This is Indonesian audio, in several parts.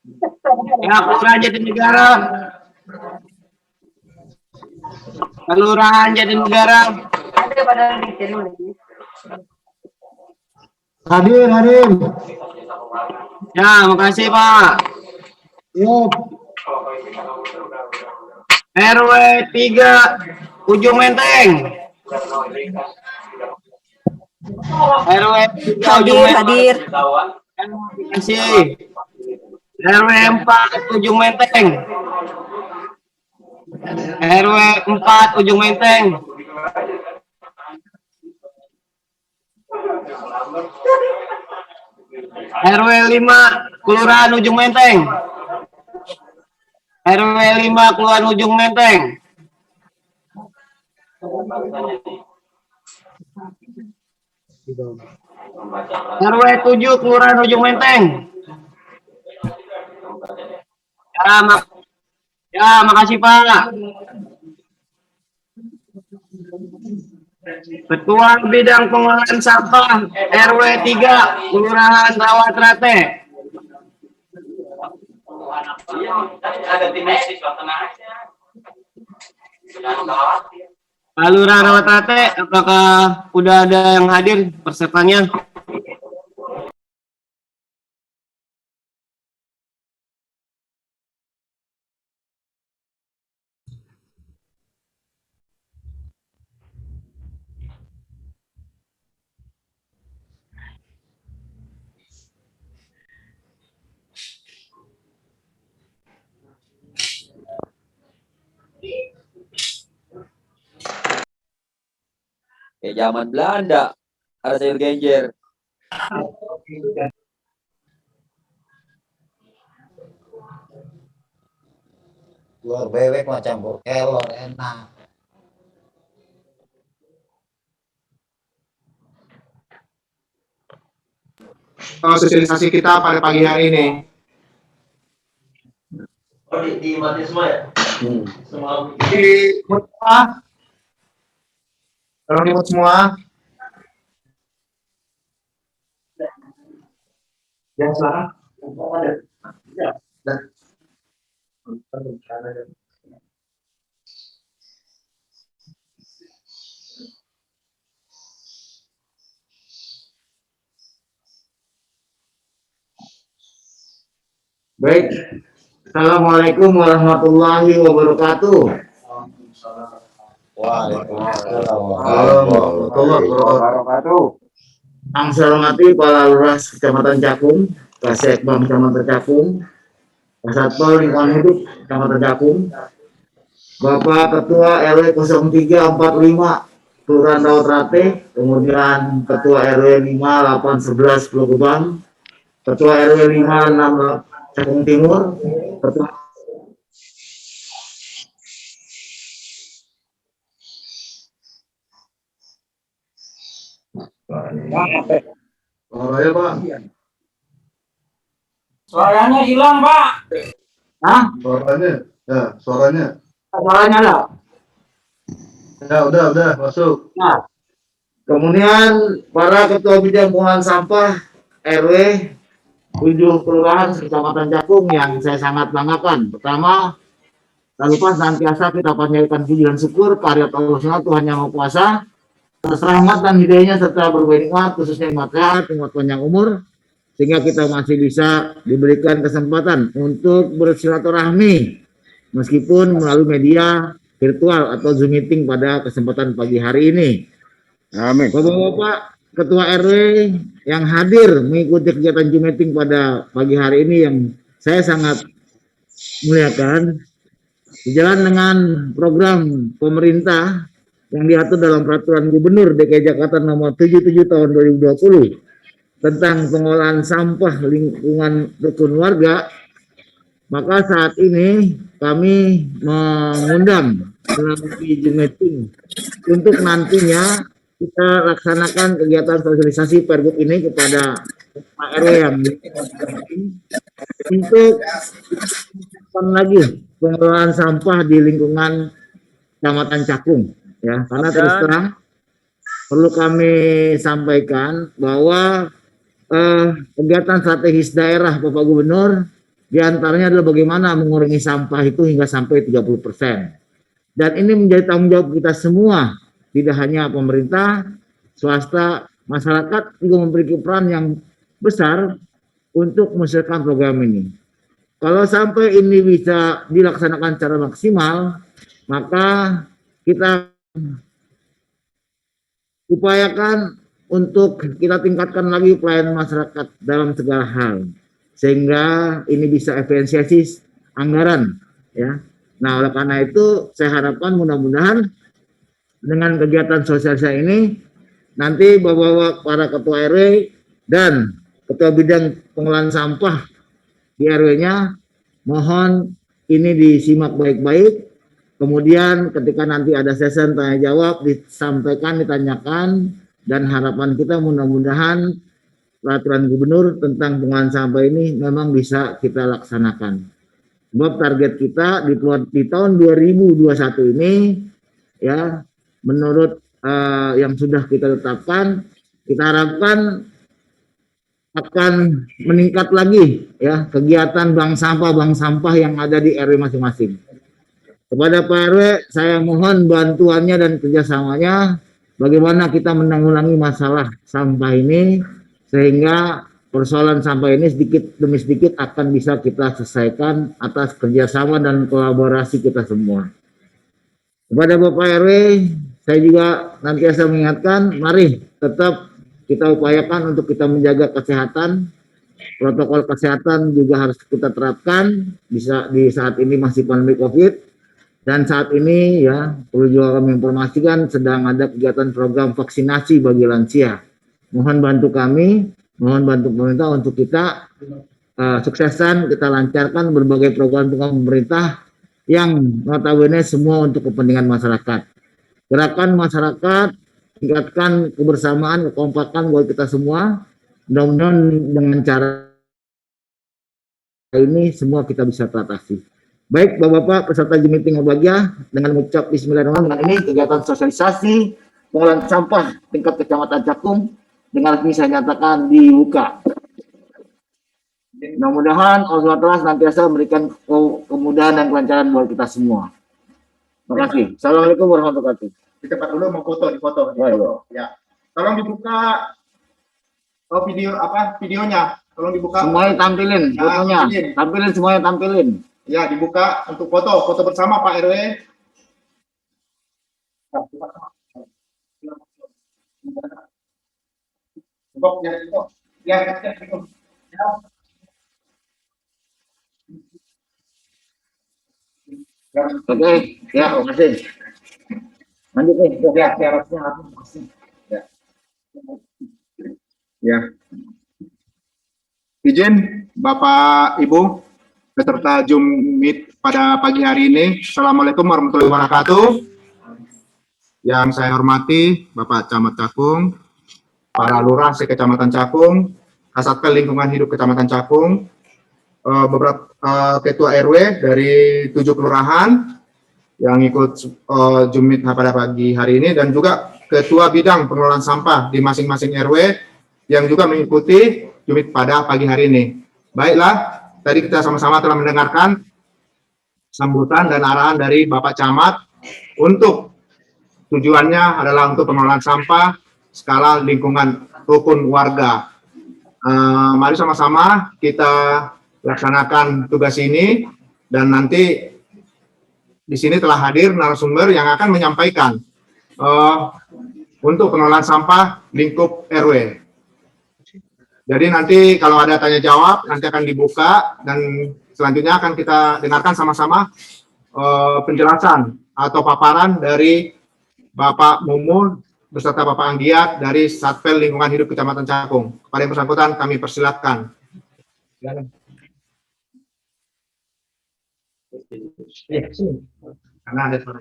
Ya, Kelurahan Jatinegara. Kelurahan Jatinegara. Hadir, hadir. Ya, makasih Pak. Yuk. RW 3 Ujung Menteng. RW 3 Ujung Hadir, Menteng. hadir. Terima kasih. RW 4 Ujung Menteng. RW 4 Ujung Menteng. RW 5 Kelurahan Ujung Menteng. RW 5 Kelurahan Ujung Menteng. RW 7 Kelurahan Ujung Menteng. Makasih Pak. Ketua Bidang Pengolahan Sampah RW 3 Kelurahan Rawatrate. Pak Lurah Rawatrate, apakah udah ada yang hadir pesertanya? Kayak zaman Belanda ada sayur genjer. Telur bebek mah campur kelor enak. Sosialisasi kita pada pagi hari ini. Oh, di mati semua ya? Semua. Di mute semua. Tolong di mute semua. Ya, silakan. Ya. Baik. Assalamualaikum warahmatullahi wabarakatuh. Waalaikumsalam warahmatullahi wabarakatuh. Yang saya hormati Kepala Lurah Kecamatan Cakung, Kasekbam Kecamatan Cakung, Kasatpol Lingkungan Hidup Kecamatan Cakung, Bapak Ketua RW 0345 Kelurahan Rawatrate, kemudian Ketua RW 5811 Pulau Gebang, Ketua RW 56 Cakung Timur, Ketua Suaranya Pak. Suaranya hilang Pak. Hah? Suaranya. Ya, suaranya. Suaranya ada? Ya, udah masuk. Nah, kemudian para Ketua Bidang Pengolahan Sampah RW 7 Kelurahan Kecamatan Cakung yang saya sangat banggakan. Pertama, tak lupa senantiasa kita panjatkan puji dan syukur kehadirat Allah SWT Tuhan Yang Maha Kuasa atas rahmat dan hidayahnya serta berbagai nikmat, khususnya nikmat sehat, nikmat panjang umur, sehingga kita masih bisa diberikan kesempatan untuk bersilaturahmi meskipun melalui media virtual atau Zoom meeting pada kesempatan pagi hari ini. Amin. Bapak-bapak Ketua RW yang hadir mengikuti kegiatan Zoom meeting pada pagi hari ini yang saya sangat muliakan, sejalan dengan program pemerintah yang diatur dalam Peraturan Gubernur DKI Jakarta Nomor 77 Tahun 2020 tentang pengolahan sampah lingkungan rukun warga, maka saat ini kami mengundang melalui Zoom meeting untuk nantinya kita laksanakan kegiatan sosialisasi Pergub ini kepada Pak RW yang untuk lagi pengelolaan sampah di lingkungan Kecamatan Cakung, ya, karena terus terang perlu kami sampaikan bahwa kegiatan strategis daerah Bapak Gubernur Di antaranya adalah bagaimana mengurangi sampah itu hingga sampai 30%. Dan ini menjadi tanggung jawab kita semua, tidak hanya pemerintah, swasta, masyarakat juga memiliki peran yang besar untuk menyelesaikan program ini. Kalau sampai ini bisa dilaksanakan secara maksimal, maka kita upayakan untuk kita tingkatkan lagi pelayanan masyarakat dalam segala hal, sehingga ini bisa efisiensi anggaran, ya. Nah, oleh karena itu saya harapkan mudah-mudahan dengan kegiatan sosialisasi ini nanti Bapak-bapak para ketua RW dan ketua bidang pengelolaan sampah di RW-nya mohon ini disimak baik-baik. Kemudian ketika nanti ada sesi tanya jawab disampaikan, ditanyakan, dan harapan kita mudah-mudahan peraturan gubernur tentang pengelolaan sampah ini memang bisa kita laksanakan. Sebab target kita di tahun 2021 ini, ya, menurut yang sudah kita tetapkan, kita harapkan akan meningkat lagi, ya, kegiatan bank sampah yang ada di RW masing-masing. Kepada Pak RW, saya mohon bantuannya dan kerjasamanya bagaimana kita menanggulangi masalah sampah ini sehingga persoalan sampah ini sedikit demi sedikit akan bisa kita selesaikan atas kerjasama dan kolaborasi kita semua. Kepada Bapak RW, saya juga nanti saya mengingatkan, mari tetap kita upayakan untuk kita menjaga kesehatan. Protokol kesehatan juga harus kita terapkan bisa di saat ini masih pandemi COVID. Dan saat ini, ya, perlu juga kami informasikan sedang ada kegiatan program vaksinasi bagi lansia. Mohon bantu kami, mohon bantu pemerintah untuk kita suksesan, kita lancarkan berbagai program pemerintah yang notabene semua untuk kepentingan masyarakat. Gerakan masyarakat, tingkatkan kebersamaan, kekompakan buat kita semua. Mudah-mudahan dengan cara ini semua kita bisa teratasi. Baik, Bapak-bapak peserta meeting berbahagia, dengan mengucap bismillahirrahmanirrahim, ini kegiatan sosialisasi pengelolaan sampah tingkat Kecamatan Cakung dengan resmi saya nyatakan dibuka. Mudah-mudahan Allah SWT senantiasa memberikan kemudahan dan kelancaran buat kita semua. Terima kasih. Assalamualaikum warahmatullahi wabarakatuh. Di tempat dulu mau foto, di foto. Ya. Tolong dibuka videonya. Tolong dibuka. Semuanya tampilin fotonya. Tampilin semuanya, tampilin. Ya, dibuka untuk foto bersama Pak RW. Oke, ya, terima kasih. Lanjut nih, Ya. syaratnya apa? Ya. Izin Bapak Ibu peserta Zoom Meet pada pagi hari ini. Assalamualaikum warahmatullahi wabarakatuh. Yang saya hormati Bapak Camat Cakung, para lurah se-Kecamatan Cakung, Kasatpel Lingkungan Hidup Kecamatan Cakung, beberapa ketua RW dari 7 kelurahan yang ikut Zoom Meet pada pagi hari ini, dan juga ketua bidang pengelolaan sampah di masing-masing RW yang juga mengikuti Zoom Meet pada pagi hari ini. Baiklah, tadi kita sama-sama telah mendengarkan sambutan dan arahan dari Bapak Camat untuk tujuannya adalah untuk pengelolaan sampah skala lingkungan rukun warga. Mari sama-sama kita laksanakan tugas ini, dan nanti di sini telah hadir narasumber yang akan menyampaikan untuk pengelolaan sampah lingkup RW. Jadi nanti kalau ada tanya jawab nanti akan dibuka, dan selanjutnya akan kita dengarkan sama-sama penjelasan atau paparan dari Bapak Mumun beserta Bapak Anggiat dari Satpel Lingkungan Hidup Kecamatan Cakung. Kepada yang bersangkutan kami persilakan. Karena ada suara.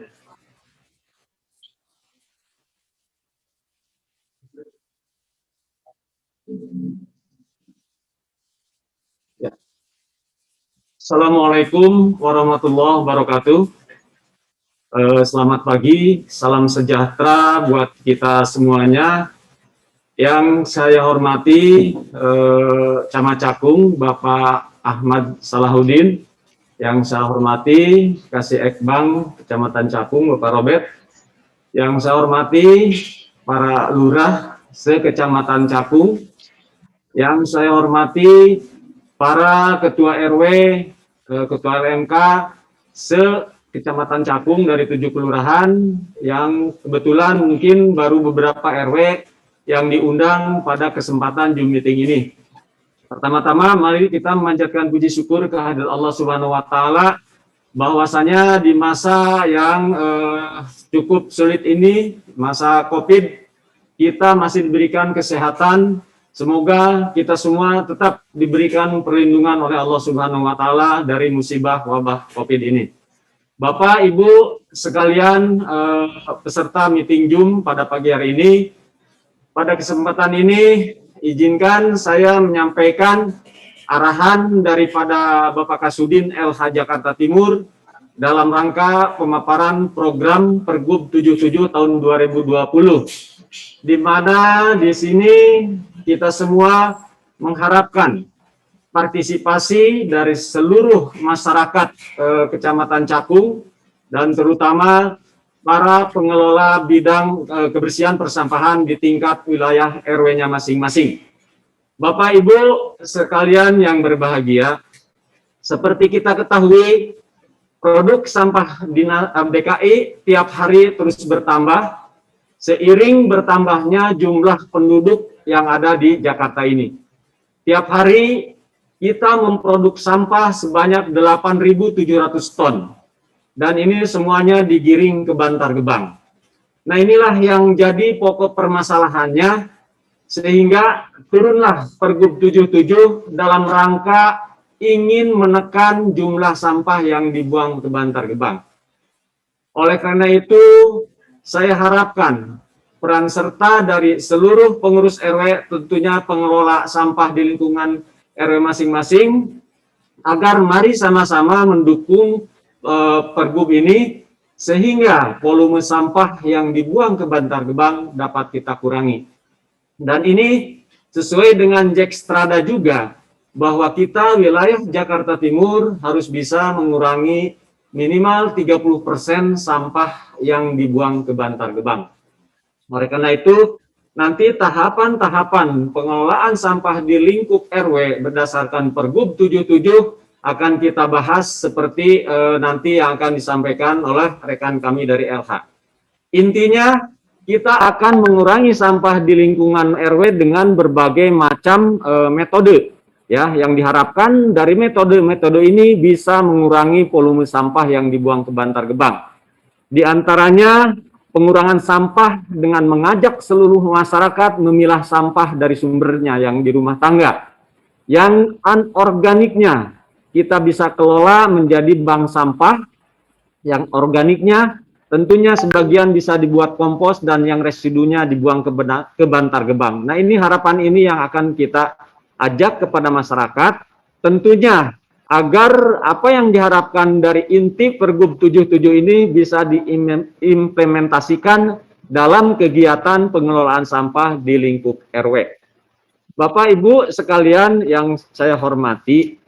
Assalamualaikum warahmatullahi wabarakatuh. Selamat pagi, salam sejahtera buat kita semuanya. Yang saya hormati Camat Cakung Bapak Ahmad Salahuddin, yang saya hormati Kasih Ekbang Kecamatan Cakung Bapak Robert, yang saya hormati para lurah se-Kecamatan Cakung, yang saya hormati para ketua RW, ketua RMK se-Kecamatan Cakung dari 7 kelurahan, yang kebetulan mungkin baru beberapa RW yang diundang pada kesempatan Zoom meeting ini. Pertama-tama mari kita memanjatkan puji syukur kehadirat Allah Subhanahu wa taala bahwasanya di masa yang cukup sulit ini, masa Covid, kita masih diberikan kesehatan. Semoga kita semua tetap diberikan perlindungan oleh Allah Subhanahu wa taala dari musibah wabah Covid ini. Bapak, Ibu sekalian peserta meeting Zoom pada pagi hari ini, pada kesempatan ini izinkan saya menyampaikan arahan daripada Bapak Kasudin LH Jakarta Timur dalam rangka pemaparan program Pergub 77 tahun 2020, di mana di sini kita semua mengharapkan partisipasi dari seluruh masyarakat Kecamatan Cakung dan terutama para pengelola bidang kebersihan persampahan di tingkat wilayah RW-nya masing-masing. Bapak Ibu sekalian yang berbahagia, seperti kita ketahui, produk sampah di DKI tiap hari terus bertambah seiring bertambahnya jumlah penduduk yang ada di Jakarta ini. Tiap hari kita memproduksi sampah sebanyak 8.700 ton. Dan ini semuanya digiring ke Bantar Gebang. Nah, inilah yang jadi pokok permasalahannya, sehingga turunlah Pergub 77 dalam rangka ingin menekan jumlah sampah yang dibuang ke Bantar Gebang. Oleh karena itu, saya harapkan peran serta dari seluruh pengurus RW, tentunya pengelola sampah di lingkungan RW masing-masing, agar mari sama-sama mendukung Pergub ini sehingga volume sampah yang dibuang ke Bantar Gebang dapat kita kurangi. Dan ini sesuai dengan Jack Strada juga, bahwa kita wilayah Jakarta Timur harus bisa mengurangi minimal 30% sampah yang dibuang ke Bantar Gebang. Oleh karena itu, nanti tahapan-tahapan pengelolaan sampah di lingkup RW berdasarkan Pergub 77 akan kita bahas seperti nanti yang akan disampaikan oleh rekan kami dari LH. Intinya, kita akan mengurangi sampah di lingkungan RW dengan berbagai macam metode, ya, yang diharapkan dari metode-metode ini bisa mengurangi volume sampah yang dibuang ke Bantar Gebang. Di antaranya, pengurangan sampah dengan mengajak seluruh masyarakat memilah sampah dari sumbernya yang di rumah tangga. Yang anorganiknya kita bisa kelola menjadi bank sampah, yang organiknya tentunya sebagian bisa dibuat kompos dan yang residunya dibuang ke Bantar Gebang. Nah, ini harapan ini yang akan kita ajak kepada masyarakat, tentunya agar apa yang diharapkan dari inti Pergub 77 ini bisa diimplementasikan dalam kegiatan pengelolaan sampah di lingkup RW. Bapak Ibu sekalian yang saya hormati,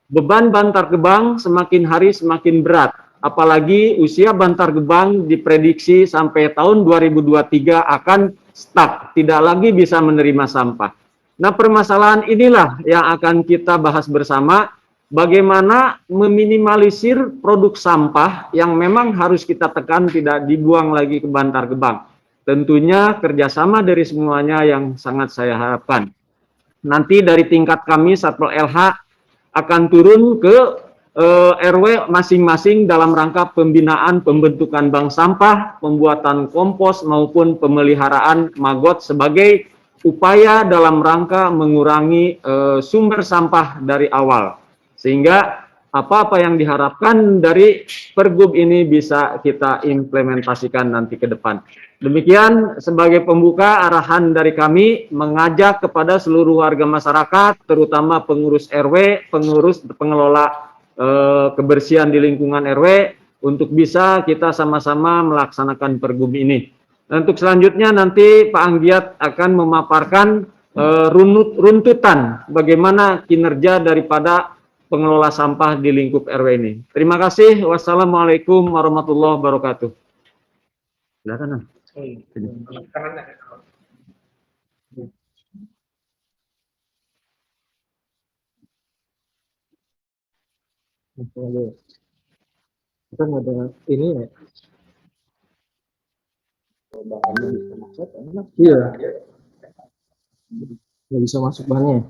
beban Bantar Gebang semakin hari semakin berat, apalagi usia Bantar Gebang diprediksi sampai tahun 2023 akan stuck, tidak lagi bisa menerima sampah. Nah, permasalahan inilah yang akan kita bahas bersama, bagaimana meminimalisir produk sampah yang memang harus kita tekan tidak dibuang lagi ke Bantar Gebang. Tentunya kerjasama dari semuanya yang sangat saya harapkan. Nanti dari tingkat kami Satpol LH akan turun ke RW masing-masing dalam rangka pembinaan pembentukan bank sampah, pembuatan kompos maupun pemeliharaan maggot sebagai upaya dalam rangka mengurangi sumber sampah dari awal. Sehingga apa-apa yang diharapkan dari Pergub ini bisa kita implementasikan nanti ke depan. Demikian sebagai pembuka arahan dari kami mengajak kepada seluruh warga masyarakat, terutama pengurus RW, pengurus pengelola kebersihan di lingkungan RW, untuk bisa kita sama-sama melaksanakan Pergub ini. Dan untuk selanjutnya nanti Pak Anggiat akan memaparkan runtutan bagaimana kinerja daripada pengelola sampah di lingkup RW ini. Terima kasih. Wassalamualaikum warahmatullahi wabarakatuh. Silakan. Kan ada ini ya. Iya. Nggak bisa masuk bannya.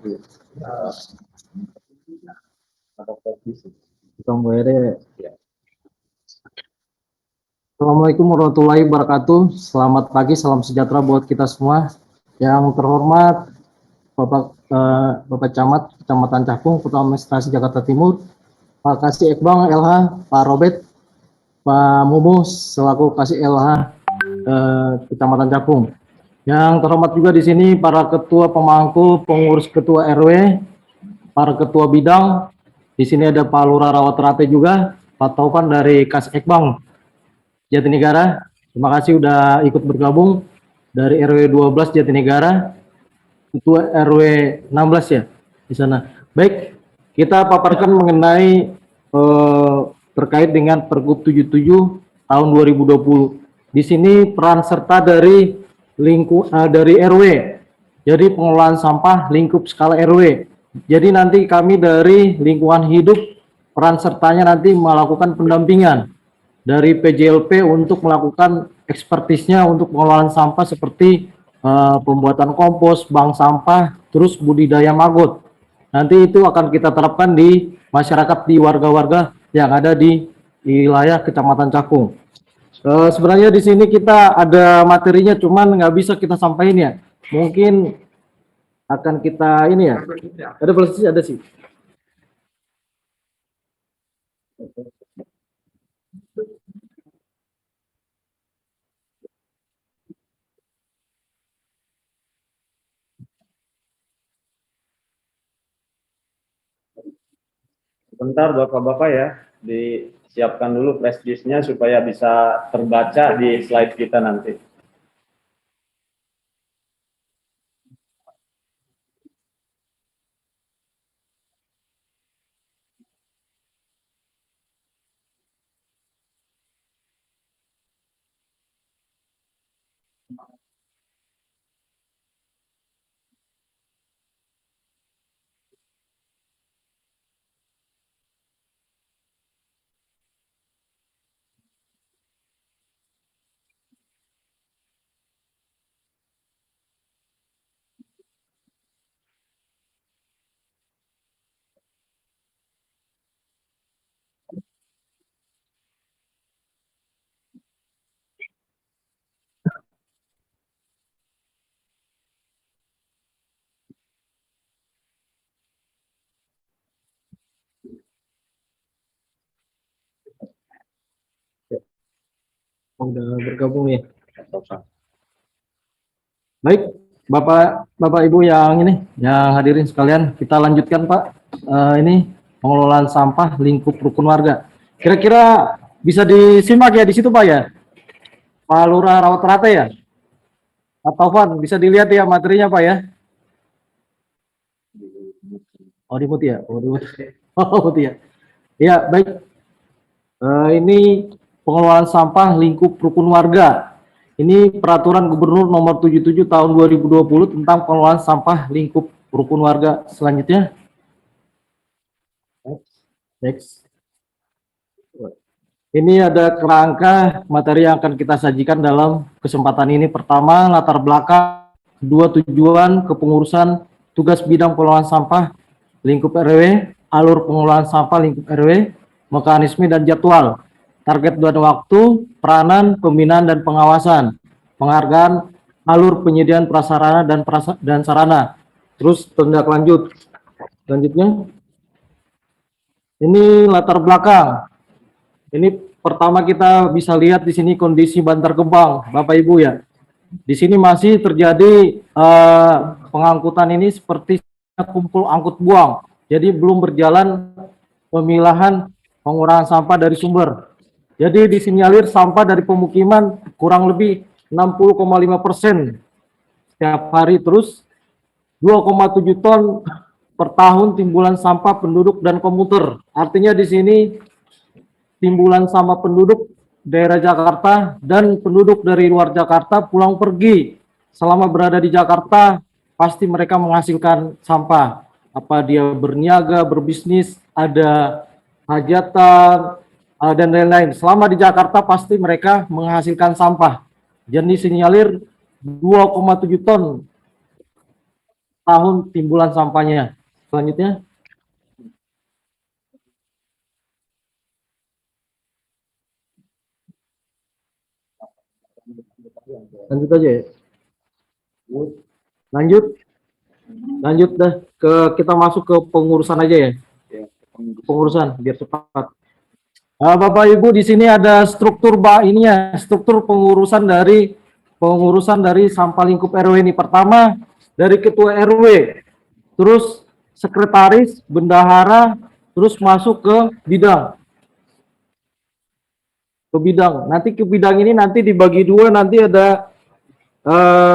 Assalamualaikum warahmatullahi wabarakatuh. Selamat pagi, salam sejahtera buat kita semua. Yang terhormat Bapak Camat Kecamatan Cakung, Kota Administrasi Jakarta Timur, Pak Kasih Ekbang LH, Pak Robert, Pak Mumus selaku Kasih LH Kecamatan Cakung. Yang terhormat juga di sini para ketua pemangku, pengurus ketua RW, para ketua bidang. Di sini ada Pak Lurah Rawat Terate juga, Pak Taufan dari Kasih Ekbang Jatinegara. Terima kasih udah ikut bergabung dari RW 12 Jatinegara, ketua RW 16 ya di sana. Baik, kita paparkan mengenai terkait dengan Pergub 77 tahun 2020. Di sini peran serta dari dari RW. Jadi pengelolaan sampah lingkup skala RW. Jadi nanti kami dari lingkungan hidup peran sertanya nanti melakukan pendampingan dari PJLP untuk melakukan ekspertisnya untuk pengelolaan sampah seperti pembuatan kompos, bank sampah, terus budidaya maggot. Nanti itu akan kita terapkan di masyarakat, di warga-warga yang ada di wilayah Kecamatan Cakung. Sebenarnya di sini kita ada materinya, cuman nggak bisa kita sampaikan ya. Mungkin akan kita ini ya. Ada belum ada sih. Bentar Bapak-Bapak ya, disiapkan dulu flash disk-nya supaya bisa terbaca di slide kita nanti. Udah bergabung ya. Baik, Bapak Ibu yang ini, yang hadirin sekalian, kita lanjutkan Pak. Ini pengelolaan sampah lingkup rukun warga. Kira-kira bisa disimak ya di situ Pak ya. Pak Lurah Rawat Terate ya. Pak Taufan, bisa dilihat ya materinya Pak ya. Oh dimut ya, oh ya. Ya baik. Ini pengelolaan sampah lingkup rukun warga. Ini peraturan Gubernur nomor 77 tahun 2020 tentang pengelolaan sampah lingkup rukun warga. Selanjutnya. Next. Ini ada kerangka materi yang akan kita sajikan dalam kesempatan ini. Pertama, latar belakang. Kedua, tujuan kepengurusan tugas bidang pengelolaan sampah lingkup RW, alur pengelolaan sampah lingkup RW, mekanisme dan jadwal. Target dan waktu, peranan, pembinaan dan pengawasan, penghargaan, alur penyediaan prasarana dan sarana. Terus tindak lanjut. Selanjutnya, ini latar belakang. Ini pertama kita bisa lihat di sini kondisi Bantar Gebang, Bapak Ibu ya. Di sini masih terjadi pengangkutan ini seperti kumpul angkut buang. Jadi belum berjalan pemilahan pengurangan sampah dari sumber. Jadi disinyalir sampah dari pemukiman kurang lebih 60,5% setiap hari, terus 2,7 ton per tahun timbulan sampah penduduk dan komuter. Artinya di sini timbulan sampah penduduk daerah Jakarta dan penduduk dari luar Jakarta pulang pergi selama berada di Jakarta pasti mereka menghasilkan sampah. Apa dia berniaga, berbisnis, ada hajatan, dan lain-lain. Selama di Jakarta pasti mereka menghasilkan sampah. Jadi sinyalir 2,7 ton tahun timbulan sampahnya. Selanjutnya. Lanjut aja ya. Lanjut dah kita masuk ke pengurusan aja ya. Pengurusan biar cepat. Bapak Ibu, di sini ada struktur struktur pengurusan dari sampah lingkup RW ini. Pertama dari ketua RW, terus sekretaris, bendahara, terus masuk ke bidang. Nanti ke bidang ini nanti dibagi dua, nanti ada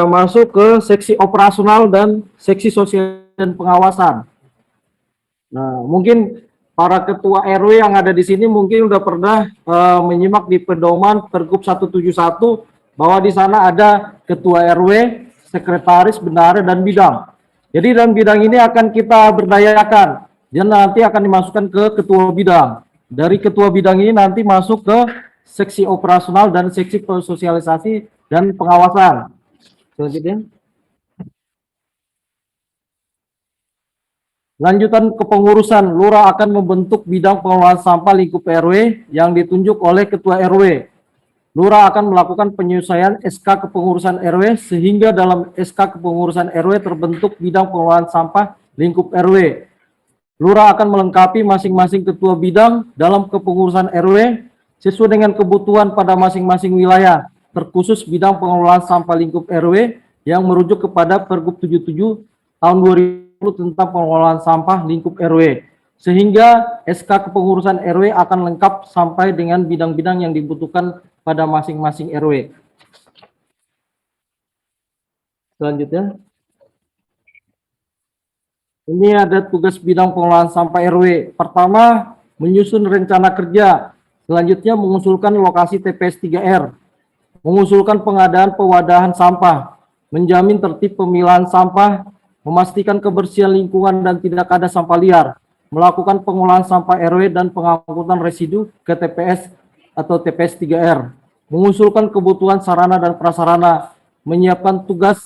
masuk ke seksi operasional dan seksi sosial dan pengawasan. Nah, mungkin para ketua RW yang ada di sini mungkin udah pernah menyimak di pedoman Pergub 171 bahwa di sana ada ketua RW, sekretaris, bendahara, dan bidang. Jadi dalam bidang ini akan kita berdayakan dan nanti akan dimasukkan ke ketua bidang. Dari ketua bidang ini nanti masuk ke seksi operasional dan seksi sosialisasi dan pengawasan. Selanjutnya. Lanjutan kepengurusan, Lurah akan membentuk bidang pengelolaan sampah lingkup RW yang ditunjuk oleh ketua RW. Lurah akan melakukan penyelesaian SK kepengurusan RW sehingga dalam SK kepengurusan RW terbentuk bidang pengelolaan sampah lingkup RW. Lurah akan melengkapi masing-masing ketua bidang dalam kepengurusan RW sesuai dengan kebutuhan pada masing-masing wilayah, terkhusus bidang pengelolaan sampah lingkup RW yang merujuk kepada Pergub 77 tahun 2000 tentang pengelolaan sampah lingkup RW, sehingga SK kepengurusan RW akan lengkap sampai dengan bidang-bidang yang dibutuhkan pada masing-masing RW. Selanjutnya, ini ada tugas bidang pengelolaan sampah RW. Pertama, menyusun rencana kerja. Selanjutnya, mengusulkan lokasi TPS 3R, mengusulkan pengadaan pewadahan sampah, menjamin tertib pemilahan sampah, memastikan kebersihan lingkungan dan tidak ada sampah liar, melakukan pengolahan sampah RW dan pengangkutan residu ke TPS atau TPS 3R, mengusulkan kebutuhan sarana dan prasarana, menyiapkan tugas,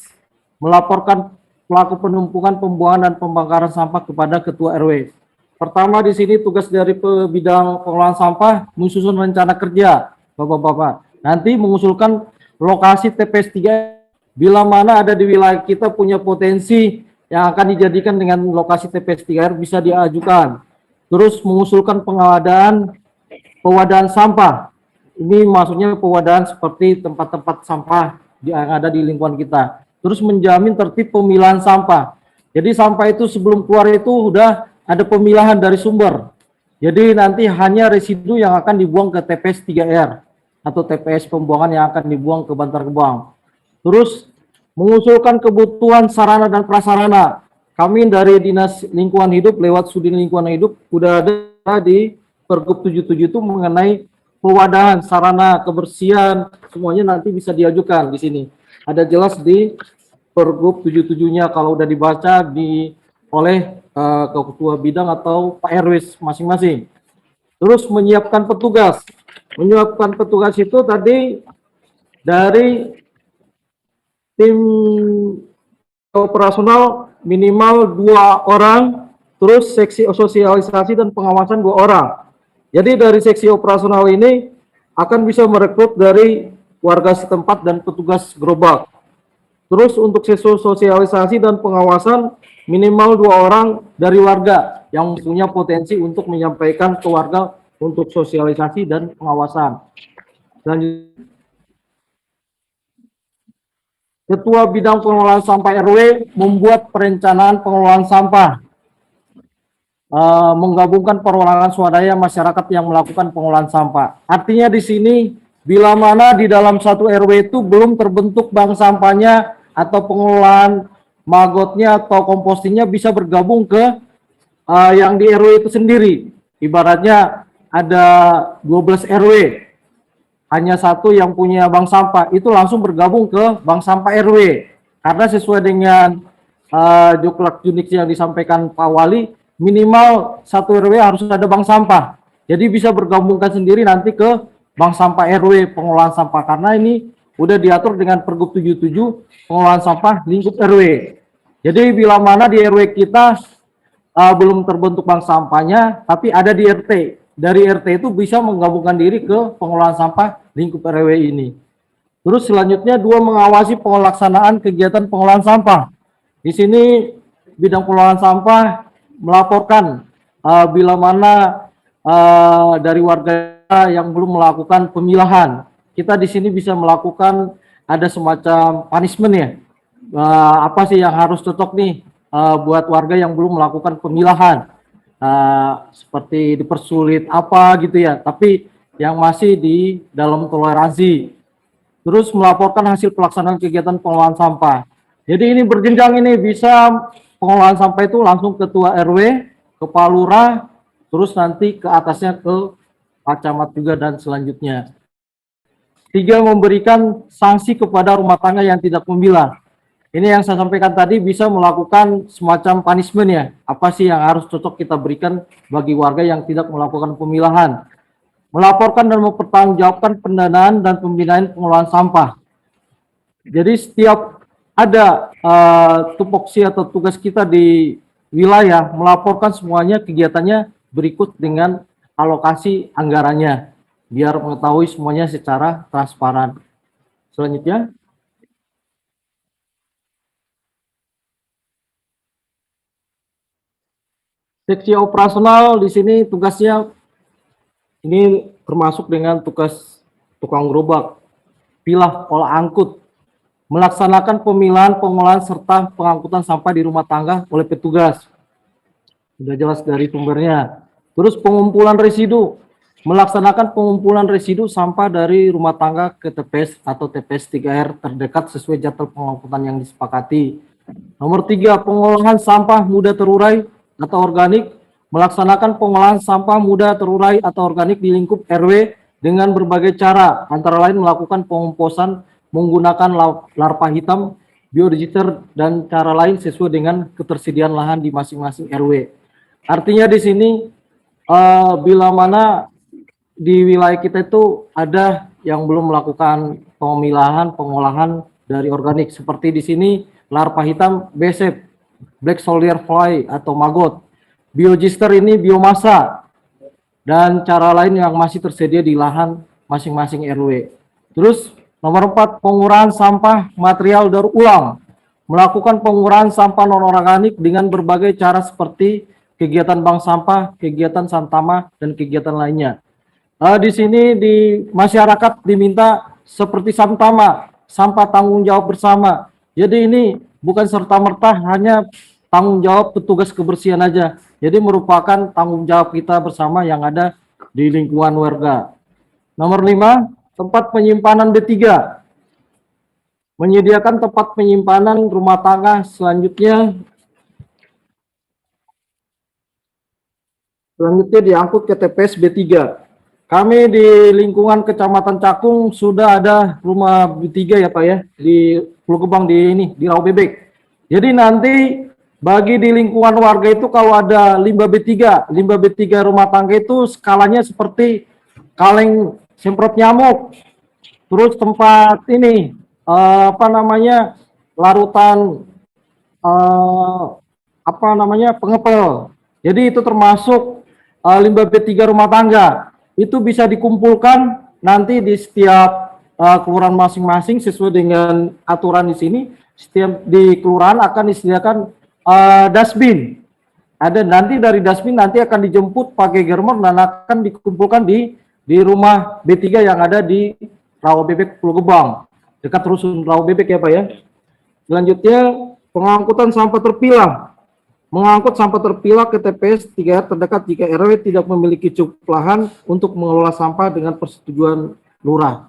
melaporkan pelaku penumpukan, pembuangan dan pembakaran sampah kepada ketua RW. Pertama di sini tugas dari bidang pengelolaan sampah menyusun rencana kerja, Bapak-bapak. Nanti mengusulkan lokasi TPS 3R bila mana ada di wilayah kita punya potensi yang akan dijadikan dengan lokasi TPS 3R bisa diajukan. Terus mengusulkan pengadaan pewadahan sampah. Ini maksudnya pewadahan seperti tempat-tempat sampah yang ada di lingkungan kita. Terus menjamin tertib pemilahan sampah. Jadi sampah itu sebelum keluar itu udah ada pemilahan dari sumber. Jadi nanti hanya residu yang akan dibuang ke TPS 3R atau TPS pembuangan yang akan dibuang ke Bantar Gebang. Terus mengusulkan kebutuhan sarana dan prasarana. Kami dari Dinas Lingkungan Hidup lewat Sudin Lingkungan Hidup sudah ada di Pergub 77 itu mengenai pewadahan, sarana, kebersihan, semuanya nanti bisa diajukan di sini. Ada jelas di Pergub 77-nya kalau udah dibaca oleh ketua bidang atau Pak RW masing-masing. Terus menyiapkan petugas. Menyiapkan petugas itu tadi dari tim operasional minimal 2 orang, terus seksi sosialisasi dan pengawasan 2 orang. Jadi dari seksi operasional ini akan bisa merekrut dari warga setempat dan petugas gerobak. Terus untuk seksi sosialisasi dan pengawasan minimal 2 orang dari warga yang punya potensi untuk menyampaikan ke warga untuk sosialisasi dan pengawasan. Selanjutnya, Ketua Bidang Pengelolaan Sampah RW membuat perencanaan pengelolaan sampah, menggabungkan perorangan swadaya masyarakat yang melakukan pengelolaan sampah. Artinya di sini bila mana di dalam satu RW itu belum terbentuk bank sampahnya atau pengelolaan magotnya atau kompostingnya bisa bergabung ke yang di RW itu sendiri. Ibaratnya ada 12 RW, hanya satu yang punya bank sampah, itu langsung bergabung ke bank sampah RW. Karena sesuai dengan Juklak Junix yang disampaikan Pak Wali, minimal satu RW harus ada bank sampah. Jadi bisa bergabungkan sendiri nanti ke bank sampah RW pengelolaan sampah, karena ini udah diatur dengan Pergub 77 pengelolaan sampah lingkup RW. Jadi bila mana di RW kita belum terbentuk bank sampahnya, tapi ada di RT. Dari RT itu bisa menggabungkan diri ke pengelolaan sampah lingkup RW ini. Terus selanjutnya 2, mengawasi pelaksanaan kegiatan pengelolaan sampah. Di sini bidang pengelolaan sampah melaporkan bila mana dari warga yang belum melakukan pemilahan. Kita di sini bisa melakukan ada semacam punishment ya. Apa sih yang harus cocok nih buat warga yang belum melakukan pemilahan, seperti dipersulit apa gitu ya, tapi yang masih di dalam toleransi. Terus melaporkan hasil pelaksanaan kegiatan pengelolaan sampah. Jadi ini berjenjang, ini bisa pengelolaan sampah itu langsung ketua RW, kepala lurah, terus nanti ke atasnya ke Pak Camat juga dan selanjutnya. 3, memberikan sanksi kepada rumah tangga yang tidak memilah. Ini yang saya sampaikan tadi, bisa melakukan semacam punishment ya. Apa sih yang harus cocok kita berikan bagi warga yang tidak melakukan pemilahan? Melaporkan dan mempertanggungjawabkan pendanaan dan pembinaan pengelolaan sampah. Jadi setiap ada tupoksi atau tugas kita di wilayah, melaporkan semuanya kegiatannya berikut dengan alokasi anggarannya, biar mengetahui semuanya secara transparan. Selanjutnya. Seksi operasional di sini tugasnya ini termasuk dengan tugas tukang gerobak, pilah, olah angkut, melaksanakan pemilahan, pengolahan serta pengangkutan sampah di rumah tangga oleh petugas. Sudah jelas dari sumbernya. Terus pengumpulan residu, melaksanakan pengumpulan residu sampah dari rumah tangga ke TPS atau TPS 3R terdekat sesuai jadwal pengangkutan yang disepakati. Nomor 3, pengolahan sampah mudah terurai atau organik, melaksanakan pengolahan sampah mudah terurai atau organik di lingkup RW dengan berbagai cara, antara lain melakukan pengomposan menggunakan larva hitam, biodigester, dan cara lain sesuai dengan ketersediaan lahan di masing-masing RW. Artinya di sini bila mana di wilayah kita itu ada yang belum melakukan pemilahan, pengolahan dari organik, seperti di sini larva hitam BSF, Black Soldier Fly atau maggot, biodigester ini biomasa, dan cara lain yang masih tersedia di lahan masing-masing RW. Terus nomor 4, pengurangan sampah material daur ulang, melakukan pengurangan sampah non-organik dengan berbagai cara seperti kegiatan bank sampah, kegiatan santama, dan kegiatan lainnya. Di sini di masyarakat diminta seperti santama, sampah tanggung jawab bersama. Jadi ini bukan serta-merta hanya tanggung jawab petugas kebersihan aja. Jadi merupakan tanggung jawab kita bersama yang ada di lingkungan warga. Nomor 5, tempat penyimpanan D3. Menyediakan tempat penyimpanan rumah tangga. Selanjutnya diangkut ke TPS B3. Kami di lingkungan Kecamatan Cakung sudah ada rumah B3 ya Pak ya, di Pulau Gebang di Rawa Bebek. Jadi nanti bagi di lingkungan warga itu kalau ada limbah B3 rumah tangga itu skalanya seperti kaleng semprot nyamuk, terus tempat ini larutan pengepel. Jadi itu termasuk limbah B3 rumah tangga. Itu bisa dikumpulkan nanti di setiap kelurahan masing-masing sesuai dengan aturan di sini. Setiap di kelurahan akan disediakan dustbin. Ada nanti dari dustbin nanti akan dijemput pakai germer dan akan dikumpulkan di rumah B3 yang ada di Rawa Bebek Pulau Gebang, dekat rusun Rawa Bebek ya Pak ya. Selanjutnya pengangkutan sampah terpilah. Mengangkut sampah terpilah ke TPS 3R terdekat jika RW tidak memiliki cukup lahan untuk mengelola sampah dengan persetujuan lurah.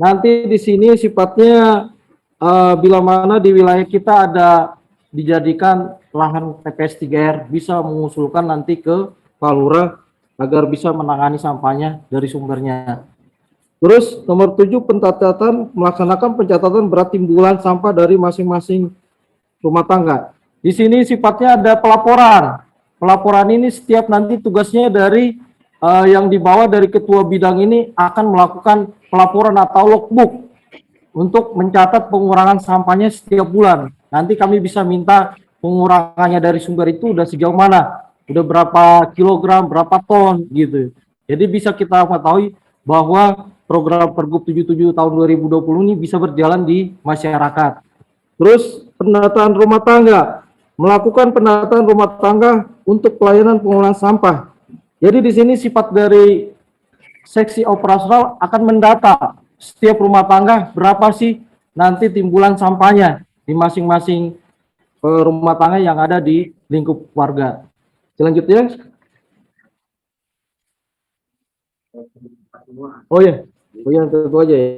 nanti di sini sifatnya bila mana di wilayah kita ada dijadikan lahan TPS 3R, bisa mengusulkan nanti ke Pak Lurah agar bisa menangani sampahnya dari sumbernya. Terus nomor 7, melaksanakan pencatatan berat timbulan sampah dari masing-masing rumah tangga. Di sini sifatnya ada pelaporan. Pelaporan ini setiap nanti tugasnya dari yang dibawa dari ketua bidang ini akan melakukan pelaporan atau logbook untuk mencatat pengurangan sampahnya setiap bulan. Nanti kami bisa minta pengurangannya dari sumber itu udah sejauh mana, udah berapa kilogram, berapa ton gitu. Jadi bisa kita mengetahui bahwa program Pergub 77 tahun 2020 ini bisa berjalan di masyarakat. Terus pendataan rumah tangga, melakukan pendataan rumah tangga untuk pelayanan pengolahan sampah. Jadi di sini sifat dari seksi operasional akan mendata setiap rumah tangga berapa sih nanti timbulan sampahnya di masing-masing rumah tangga yang ada di lingkup warga. Selanjutnya. Oh ya, tentu aja ya.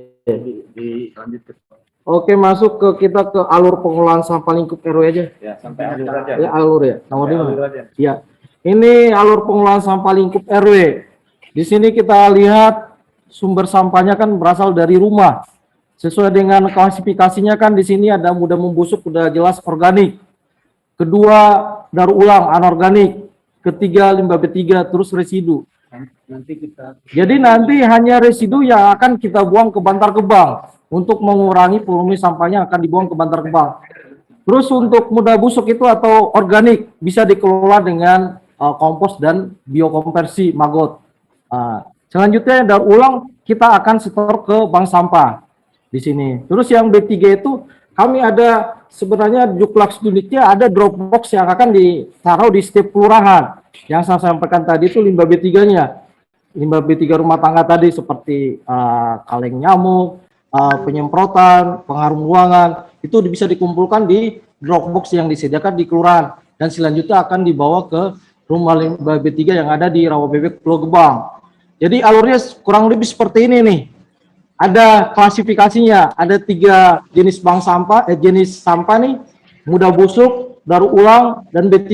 Oke, masuk ke kita ke alur pengolahan sampah lingkup RW aja. Ya, sampai alur aja. Ya, alur ya. Nomor 5. Alur Ya. Ini alur pengolahan sampah lingkup RW. Di sini kita lihat sumber sampahnya kan berasal dari rumah. Sesuai dengan klasifikasinya kan di sini ada mudah membusuk, udah jelas organik. Kedua, daur ulang anorganik. Ketiga, limbah B3, terus residu. Jadi nanti hanya residu yang akan kita buang ke Bantar Gebang untuk mengurangi volume sampahnya akan dibuang ke Bantar Gebang. Terus untuk mudah busuk itu atau organik bisa dikelola dengan kompos dan biokonversi maggot. Selanjutnya daur ulang kita akan setor ke bank sampah di sini. Terus yang B3 itu kami ada sebenarnya Juklaks unitnya ada Dropbox yang akan ditaruh di setiap kelurahan. Yang saya sampaikan tadi itu limbah B3-nya. Limbah B3 rumah tangga tadi seperti kaleng nyamuk, penyemprotan, pengharum ruangan, itu bisa dikumpulkan di Dropbox yang disediakan di kelurahan dan selanjutnya akan dibawa ke rumah limbah B3 yang ada di Rawabebek Pulau Gebang. Jadi alurnya kurang lebih seperti ini nih. Ada klasifikasinya, ada 3 jenis bank sampah, jenis sampah nih, mudah busuk, daur ulang, dan B3,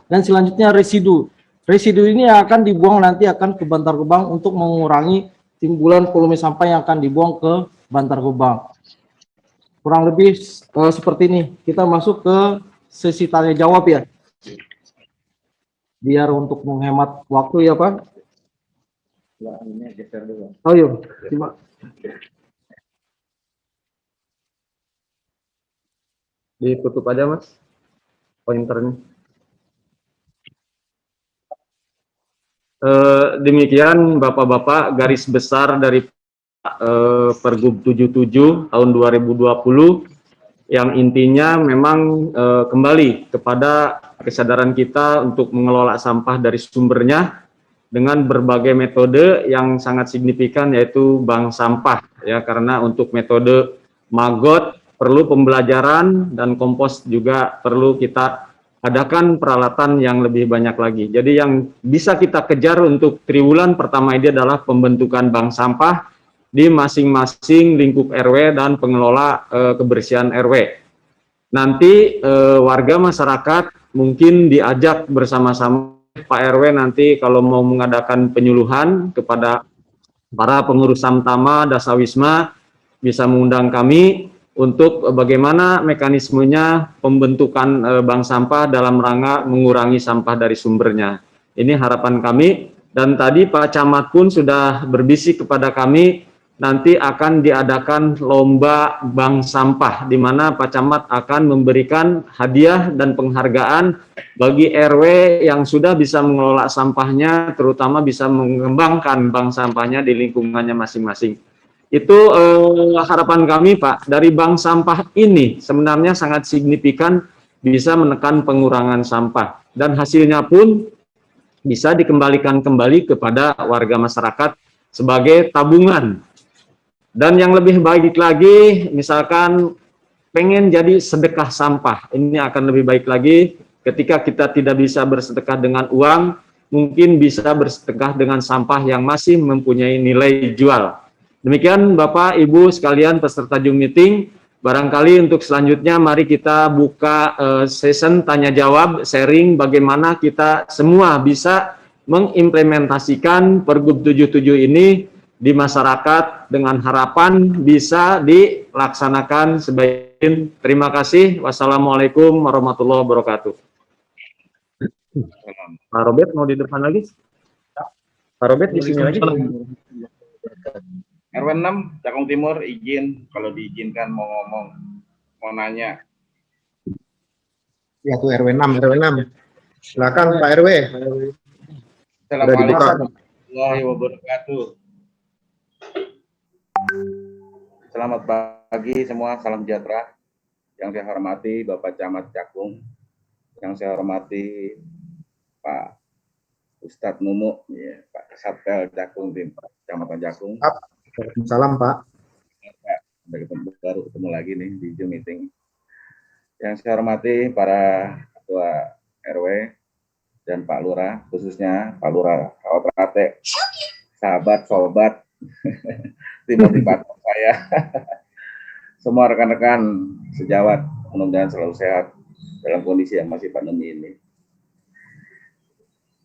dan selanjutnya residu. Residu ini akan dibuang nanti akan ke Bantar Gebang untuk mengurangi timbulan volume sampah yang akan dibuang ke Bantar Gebang. Kurang lebih seperti ini. Kita masuk ke sesi tanya jawab ya. Biar untuk menghemat waktu ya Pak. Oh iya, coba. Ditutup aja Mas pointernya. Demikian Bapak-Bapak garis besar dari Pergub 77 tahun 2020 yang intinya memang kembali kepada kesadaran kita untuk mengelola sampah dari sumbernya dengan berbagai metode yang sangat signifikan yaitu bank sampah ya, karena untuk metode maggot perlu pembelajaran dan kompos juga perlu kita adakan peralatan yang lebih banyak lagi. Jadi yang bisa kita kejar untuk triwulan pertama ini adalah pembentukan bank sampah di masing-masing lingkup RW dan pengelola kebersihan RW. Nanti warga masyarakat mungkin diajak bersama-sama Pak RW nanti kalau mau mengadakan penyuluhan kepada para pengurus Samtama, Dasawisma bisa mengundang kami untuk bagaimana mekanismenya pembentukan bank sampah dalam rangka mengurangi sampah dari sumbernya. Ini harapan kami dan tadi Pak Camat pun sudah berbisik kepada kami nanti akan diadakan lomba bank sampah di mana Pak Camat akan memberikan hadiah dan penghargaan bagi RW yang sudah bisa mengelola sampahnya, terutama bisa mengembangkan bank sampahnya di lingkungannya masing-masing. Itu harapan kami Pak, dari bank sampah ini sebenarnya sangat signifikan bisa menekan pengurangan sampah dan hasilnya pun bisa dikembalikan kembali kepada warga masyarakat sebagai tabungan. Dan yang lebih baik lagi, misalkan pengen jadi sedekah sampah, ini akan lebih baik lagi ketika kita tidak bisa bersedekah dengan uang, mungkin bisa bersedekah dengan sampah yang masih mempunyai nilai jual. Demikian Bapak, Ibu sekalian peserta Zoom meeting. Barangkali untuk selanjutnya mari kita buka session tanya jawab, sharing bagaimana kita semua bisa mengimplementasikan Pergub 77 ini di masyarakat dengan harapan bisa dilaksanakan sebaik mungkin. Terima kasih. Wassalamualaikum warahmatullahi wabarakatuh. Pak Robert mau di depan lagi? Pak Robert di sini lagi. RW 6 Cakung Timur, izin kalau diizinkan mau ngomong, mau nanya. Ya tuh RW 6, RW 6. Silakan Pak RW. Assalamualaikum warahmatullahi wabarakatuh. Selamat pagi semua, salam sejahtera. Yang saya hormati Bapak Camat Cakung, yang saya hormati Pak Ustadz Mumu, ya, Pak Satpel Cakung, tim Kecamatan Cakung. Salam Pak. Baru ketemu lagi nih di Zoom meeting. Yang saya hormati para ketua RW dan Pak Lurah, khususnya Pak Lurah Kawatrate, sahabat, sobat, tim motivator saya, semua rekan-rekan sejawat, mudah-mudahan selalu sehat dalam kondisi yang masih pandemi ini.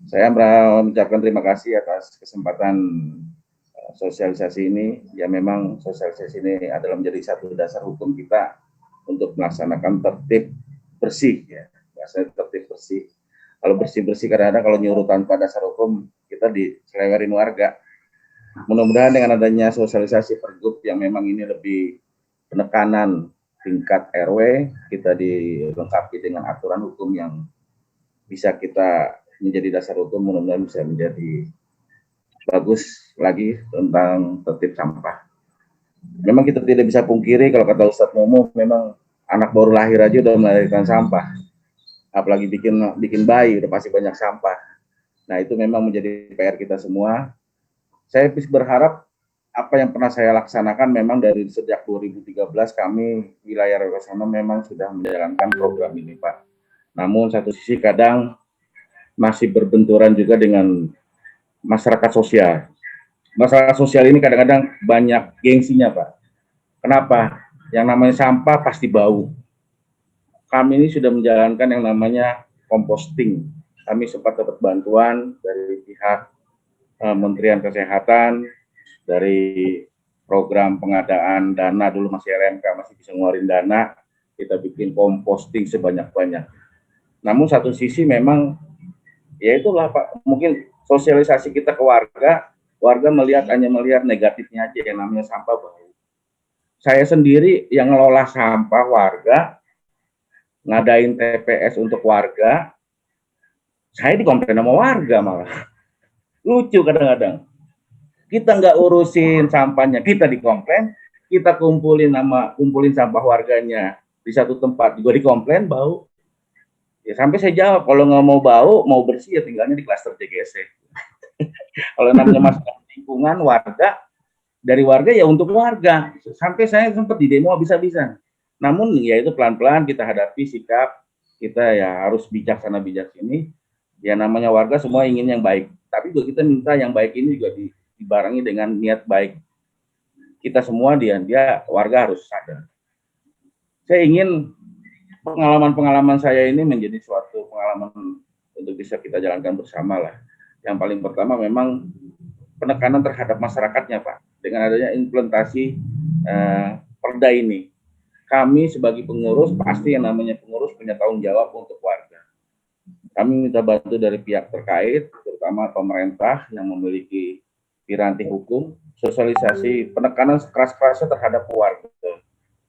Saya mengucapkan terima kasih atas kesempatan sosialisasi ini. Ya memang sosialisasi ini adalah menjadi satu dasar hukum kita untuk melaksanakan tertib bersih, ya. Bahasa tertib bersih. Kalau bersih-bersih kadang-kadang kalau nyuruh tanpa dasar hukum kita diselewerin warga. Mudah-mudahan dengan adanya sosialisasi Pergub yang memang ini lebih penekanan tingkat RW, kita dilengkapi dengan aturan hukum yang bisa kita menjadi dasar hukum, mudah-mudahan bisa menjadi bagus lagi tentang tertib sampah. Memang kita tidak bisa pungkiri kalau kata Ustadz Momo, memang anak baru lahir aja udah melahirkan sampah, apalagi bikin bayi udah pasti banyak sampah. Nah itu memang menjadi PR kita semua. Saya berharap apa yang pernah saya laksanakan memang dari sejak 2013 kami wilayah Rewosono memang sudah menjalankan program ini Pak. Namun satu sisi kadang masih berbenturan juga dengan masyarakat sosial. Masyarakat sosial ini kadang-kadang banyak gengsinya Pak. Kenapa? Yang namanya sampah pasti bau. Kami ini sudah menjalankan yang namanya composting. Kami sempat dapat bantuan dari pihak Kementerian Kesehatan, dari program pengadaan dana, dulu masih LMK, masih bisa ngeluarin dana, kita bikin composting sebanyak-banyak. Namun satu sisi memang, ya itulah Pak, mungkin sosialisasi kita ke warga hanya melihat negatifnya aja, yang namanya sampah bau. Saya sendiri yang ngelola sampah warga, ngadain TPS untuk warga, saya dikomplain sama warga malah. Lucu kadang-kadang. Kita nggak urusin sampahnya, kita dikomplain, kita kumpulin sampah warganya di satu tempat, juga dikomplain bau. Ya sampai saya jawab, kalau nggak mau bau, mau bersih ya tinggalnya di klaster JGC. Kalau namanya masalah lingkungan warga, dari warga ya untuk warga. Sampai saya sempat di demo habis-habisan. Namun ya itu pelan-pelan kita hadapi sikap, kita ya harus bijaksana bijaksini. Ya namanya warga semua ingin yang baik. Tapi juga kita minta yang baik ini juga dibarengi dengan niat baik. Kita semua dia warga harus sadar. Saya ingin pengalaman-pengalaman saya ini menjadi suatu pengalaman untuk bisa kita jalankan bersama lah. Yang paling pertama memang penekanan terhadap masyarakatnya Pak. Dengan adanya implementasi perda ini. Kami sebagai pengurus, pasti yang namanya pengurus punya tanggung jawab untuk warga. Kami minta bantu dari pihak terkait, terutama pemerintah yang memiliki piranti hukum, sosialisasi penekanan keras-kerasnya terhadap warga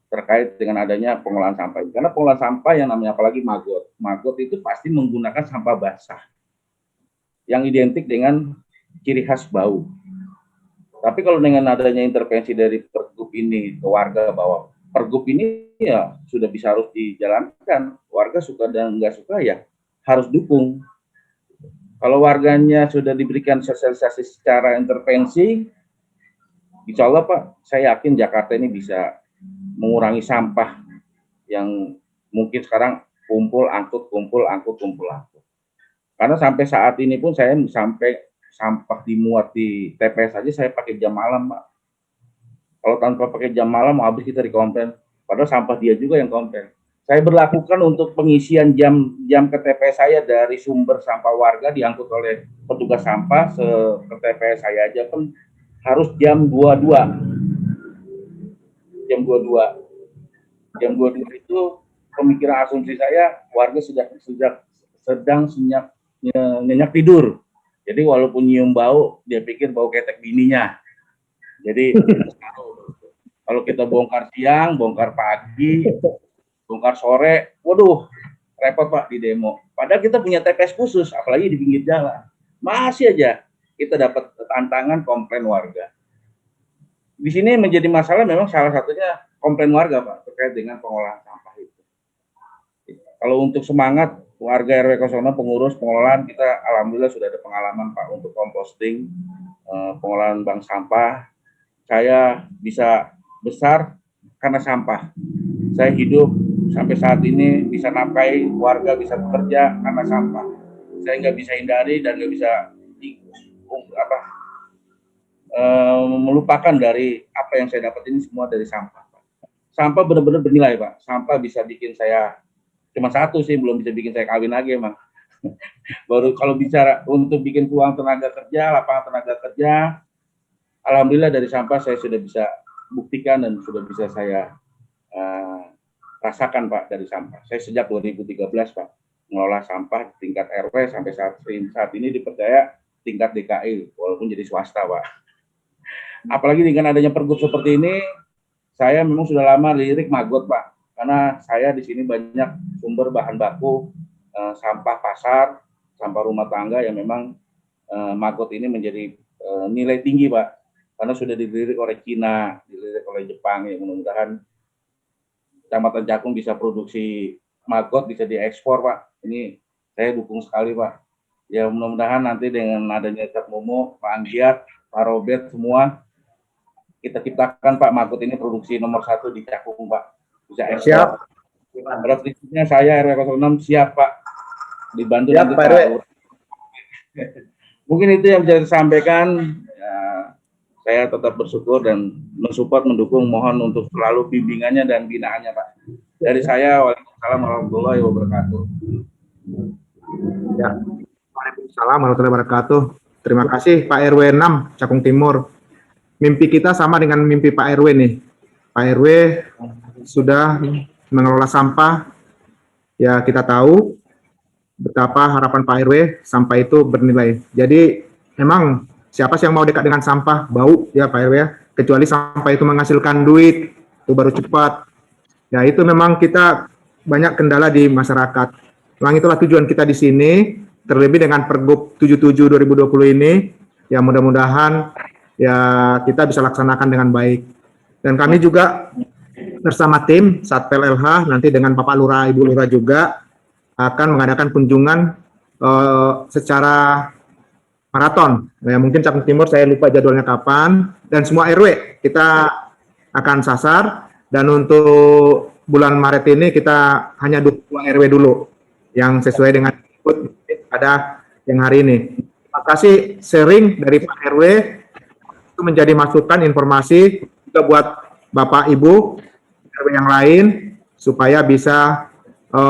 terkait dengan adanya pengolahan sampah. Karena pengolahan sampah yang namanya apalagi magot itu pasti menggunakan sampah basah yang identik dengan ciri khas bau. Tapi kalau dengan adanya intervensi dari Pergub ini ke warga bahwa Pergub ini ya sudah bisa harus dijalankan, warga suka dan nggak suka ya harus dukung. Kalau warganya sudah diberikan sosialisasi secara intervensi, insya Allah Pak, saya yakin Jakarta ini bisa mengurangi sampah yang mungkin sekarang kumpul angkut. Karena sampai saat ini pun saya sampai sampah dimuat di TPS aja saya pakai jam malam Pak. Kalau tanpa pakai jam malam, habis kita dikomplain. Padahal sampah dia juga yang komplain. Saya berlakukan untuk pengisian jam ke TPS saya dari sumber sampah warga diangkut oleh petugas sampah ke TPS saya aja pun harus jam 22. Jam 22. Jam 22 itu pemikiran asumsi saya warga sedang nyenyak tidur. Jadi walaupun nyium bau, dia pikir bau ketek bininya. Jadi kalau kita bongkar siang, bongkar pagi, bongkar sore, waduh, repot Pak di demo. Padahal kita punya TPS khusus, apalagi di pinggir jalan. Masih aja kita dapat tantangan komplain warga. Di sini menjadi masalah memang salah satunya komplain warga Pak, terkait dengan pengolahan sampah itu. Kalau untuk semangat warga RW 06 pengurus pengelolaan, kita alhamdulillah sudah ada pengalaman Pak untuk composting, pengolahan bank sampah. Saya bisa besar karena sampah. Saya hidup sampai saat ini bisa nafkahi warga, bisa bekerja karena sampah. Saya nggak bisa hindari dan nggak bisa melupakan dari apa yang saya dapat ini semua dari sampah. Sampah benar-benar bernilai Pak. Sampah bisa bikin saya cuma satu sih, belum bisa bikin saya kawin lagi emang. Baru kalau bicara untuk bikin peluang tenaga kerja, lapangan tenaga kerja, alhamdulillah dari sampah saya sudah bisa buktikan dan sudah bisa saya rasakan Pak dari sampah. Saya sejak 2013 Pak mengelola sampah tingkat RW sampai saat ini dipercaya tingkat DKI walaupun jadi swasta Pak. Apalagi dengan adanya pergub seperti ini, saya memang sudah lama lirik Magot Pak, karena saya di sini banyak sumber bahan baku sampah pasar, sampah rumah tangga yang memang Magot ini menjadi nilai tinggi Pak, karena sudah dilirik oleh Cina, dilirik oleh Jepang, ya mudah-mudahan Kecamatan Cakung bisa produksi Magot, bisa diekspor Pak. Ini saya dukung sekali Pak. Ya mudah-mudahan nanti dengan adanya Cak Momo, Pak Anggiat, Pak Robert semua, kita ciptakan Pak Magot ini produksi nomor 1 di Cakung Pak. Bisa ekspor. Pada prinsipnya saya RW 06 siap Pak. Dibantu Siap, nanti Pak RW. Mungkin itu yang bisa disampaikan. Ya, saya tetap bersyukur dan mensupport, mendukung, mohon untuk selalu bimbingannya dan binaannya Pak. Dari saya, waalaikumsalam warahmatullahi wabarakatuh. Ya. Waalaikumsalam warahmatullahi wabarakatuh. Terima kasih Pak RW 6 Cakung Timur. Mimpi kita sama dengan mimpi Pak RW nih. Pak RW sudah mengelola sampah. Ya kita tahu betapa harapan Pak RW sampah itu bernilai. Jadi memang siapa sih yang mau dekat dengan sampah, bau ya Pak RW ya. Kecuali sampah itu menghasilkan duit, itu baru cepat. Ya itu memang kita banyak kendala di masyarakat. Memang itulah tujuan kita di sini. Terlebih dengan Pergub 77 2020 ini, ya mudah-mudahan ya kita bisa laksanakan dengan baik. Dan kami juga bersama tim Satpel LH nanti dengan Bapak Lurah, Ibu Lurah juga akan mengadakan kunjungan secara maraton. Ya, mungkin Cakung Timur saya lupa jadwalnya kapan, dan semua RW kita akan sasar, dan untuk bulan Maret ini kita hanya 2 RW dulu yang sesuai dengan pada yang hari ini. Terima kasih sharing dari Pak RW, itu menjadi masukan informasi juga buat Bapak Ibu RW yang lain supaya bisa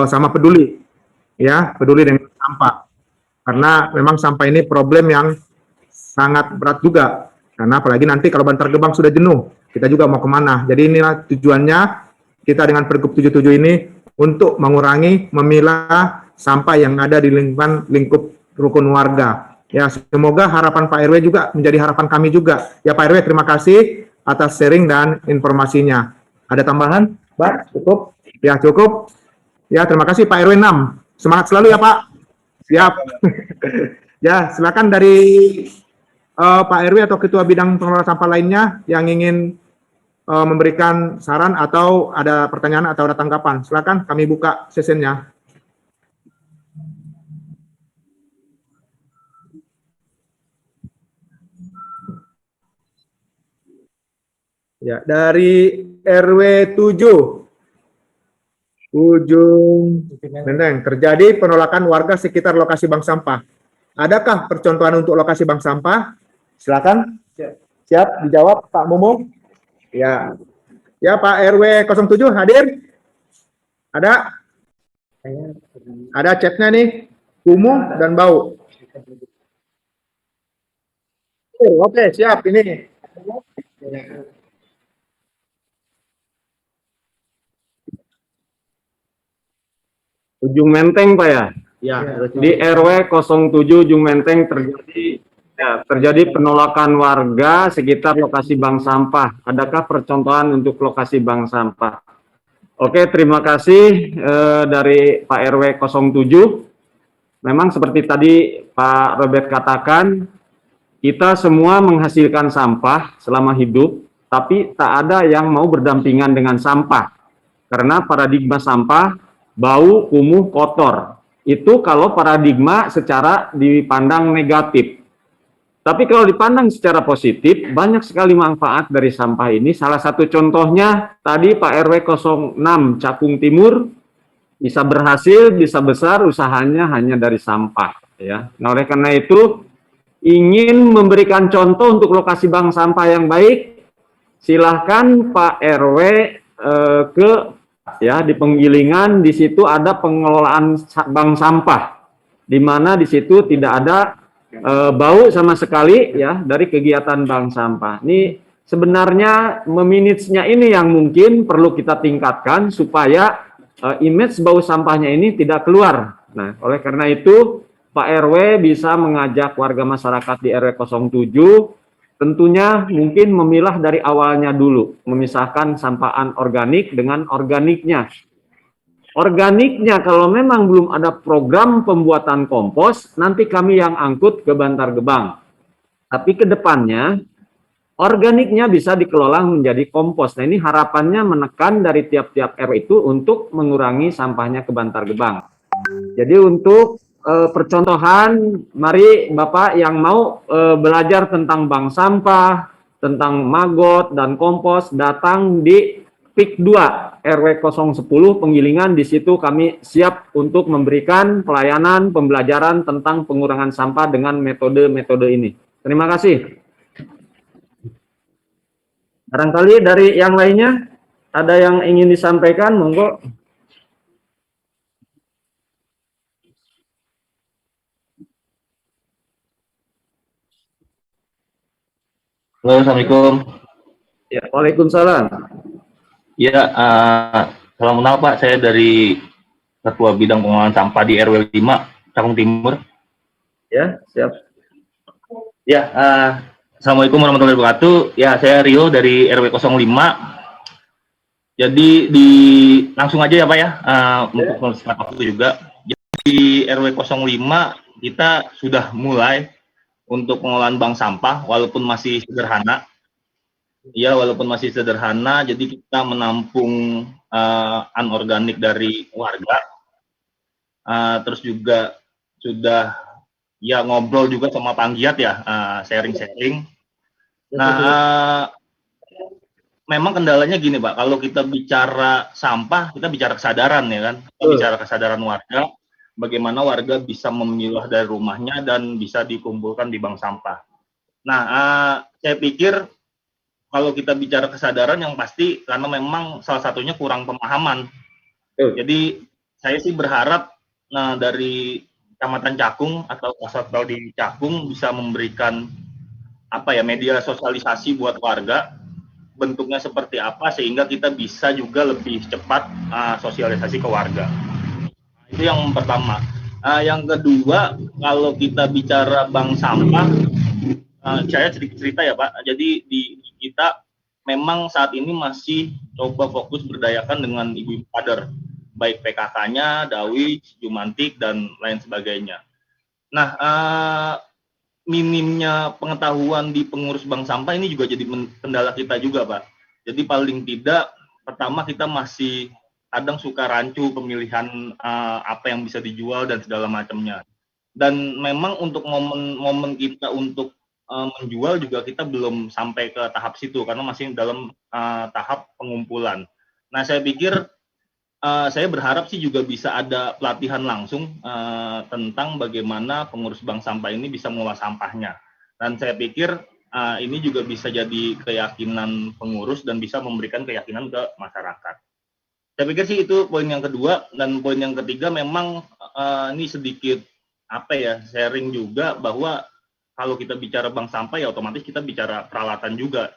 sama peduli ya, peduli dengan sampah. Karena memang sampah ini problem yang sangat berat juga. Karena apalagi nanti kalau Bantar Gebang sudah jenuh, kita juga mau kemana. Jadi inilah tujuannya kita dengan Pergub 77 ini untuk mengurangi, memilah sampah yang ada di lingkup rukun warga. Ya, semoga harapan Pak RW juga menjadi harapan kami juga. Ya Pak RW, terima kasih atas sharing dan informasinya. Ada tambahan, Pak? Cukup? Ya, cukup. Ya, terima kasih Pak RW 6. Semangat selalu ya Pak. Siap. Ya, silakan dari Pak RW atau Ketua Bidang Pengelola Sampah lainnya yang ingin memberikan saran atau ada pertanyaan atau ada tanggapan. Silakan, kami buka sesinya. Ya, dari RW 7 Ujung Menteng, terjadi penolakan warga sekitar lokasi bank sampah. Adakah percontohan untuk lokasi bank sampah? Silakan. Siap dijawab Pak Momo. Ya. Ya, Pak RW 07 hadir? Ada? Ada chatnya nih, kumuh dan bau. Oke, siap ini. Ujung Menteng Pak ya? Ya, Di RW 07 Ujung Menteng terjadi penolakan warga sekitar lokasi bank sampah. Adakah percontohan untuk lokasi bank sampah? Oke, terima kasih dari Pak RW 07. Memang seperti tadi Pak Robert katakan, kita semua menghasilkan sampah selama hidup, tapi tak ada yang mau berdampingan dengan sampah. Karena paradigma sampah, bau, kumuh, kotor. Itu kalau paradigma secara dipandang negatif. Tapi kalau dipandang secara positif, banyak sekali manfaat dari sampah ini. Salah satu contohnya, tadi Pak RW 06 Cakung Timur, bisa berhasil, bisa besar, usahanya hanya dari sampah. Ya. Nah, oleh karena itu, ingin memberikan contoh untuk lokasi bank sampah yang baik, silahkan Pak RW ke ya di Penggilingan, di situ ada pengelolaan bank sampah, di mana di situ tidak ada bau sama sekali ya dari kegiatan bank sampah. Ini sebenarnya memanagenya ini yang mungkin perlu kita tingkatkan supaya image bau sampahnya ini tidak keluar. Nah, oleh karena itu Pak RW bisa mengajak warga masyarakat di RW 07 tentunya mungkin memilah dari awalnya dulu, memisahkan sampah anorganik dengan organiknya. Organiknya kalau memang belum ada program pembuatan kompos, nanti kami yang angkut ke Bantar Gebang. Tapi ke depannya, organiknya bisa dikelola menjadi kompos. Nah, ini harapannya menekan dari tiap-tiap RW itu untuk mengurangi sampahnya ke Bantar Gebang. Jadi untuk percontohan, mari Bapak yang mau belajar tentang bank sampah, tentang magot dan kompos, datang di PIK 2 RW 010 Penggilingan. Di situ kami siap untuk memberikan pelayanan pembelajaran tentang pengurangan sampah dengan metode-metode ini. Terima kasih. Barangkali dari yang lainnya ada yang ingin disampaikan, monggo. Halo, Assalamualaikum. Ya, waalaikumsalam. Ya, salam kenal Pak. Saya dari Ketua Bidang Pengelolaan Sampah di RW 5, Cakung Timur. Ya, siap. Ya, Assalamualaikum warahmatullahi wabarakatuh. Ya, saya Rio dari RW 05. Jadi langsung aja ya Pak ya, untuk mengisi waktu juga. Jadi di RW 05 kita sudah mulai untuk pengelolaan bank sampah, walaupun masih sederhana. Ya, walaupun masih sederhana, jadi kita menampung anorganik dari warga. Terus juga sudah ya ngobrol juga sama panggiat ya, sharing-sharing. Nah, memang kendalanya gini Pak, kalau kita bicara sampah, kita bicara kesadaran ya kan, kita bicara kesadaran warga, bagaimana warga bisa memilah dari rumahnya dan bisa dikumpulkan di bank sampah. Nah, saya pikir kalau kita bicara kesadaran yang pasti karena memang salah satunya kurang pemahaman. Jadi saya sih berharap dari Kecamatan Cakung atau Kasatpol di Cakung bisa memberikan media sosialisasi buat warga, bentuknya seperti apa sehingga kita bisa juga lebih cepat sosialisasi ke warga. Itu yang pertama. Yang kedua, kalau kita bicara bank sampah, saya sedikit cerita ya Pak. Jadi di kita memang saat ini masih coba fokus berdayakan dengan ibu-ibu kader, baik PKK-nya, Dawi, Jumantik, dan lain sebagainya. Nah, minimnya pengetahuan di pengurus bank sampah ini juga jadi kendala kita juga Pak. Jadi paling tidak, pertama kita masih kadang suka rancu pemilihan apa yang bisa dijual dan segala macamnya. Dan memang untuk momen kita untuk menjual juga kita belum sampai ke tahap situ karena masih dalam tahap pengumpulan. Nah, saya pikir saya berharap sih juga bisa ada pelatihan langsung tentang bagaimana pengurus bank sampah ini bisa mengolah sampahnya. Dan saya pikir ini juga bisa jadi keyakinan pengurus dan bisa memberikan keyakinan ke masyarakat. Saya pikir sih itu poin yang kedua. Dan poin yang ketiga memang ini sedikit sharing juga bahwa kalau kita bicara bank sampah ya otomatis kita bicara peralatan juga.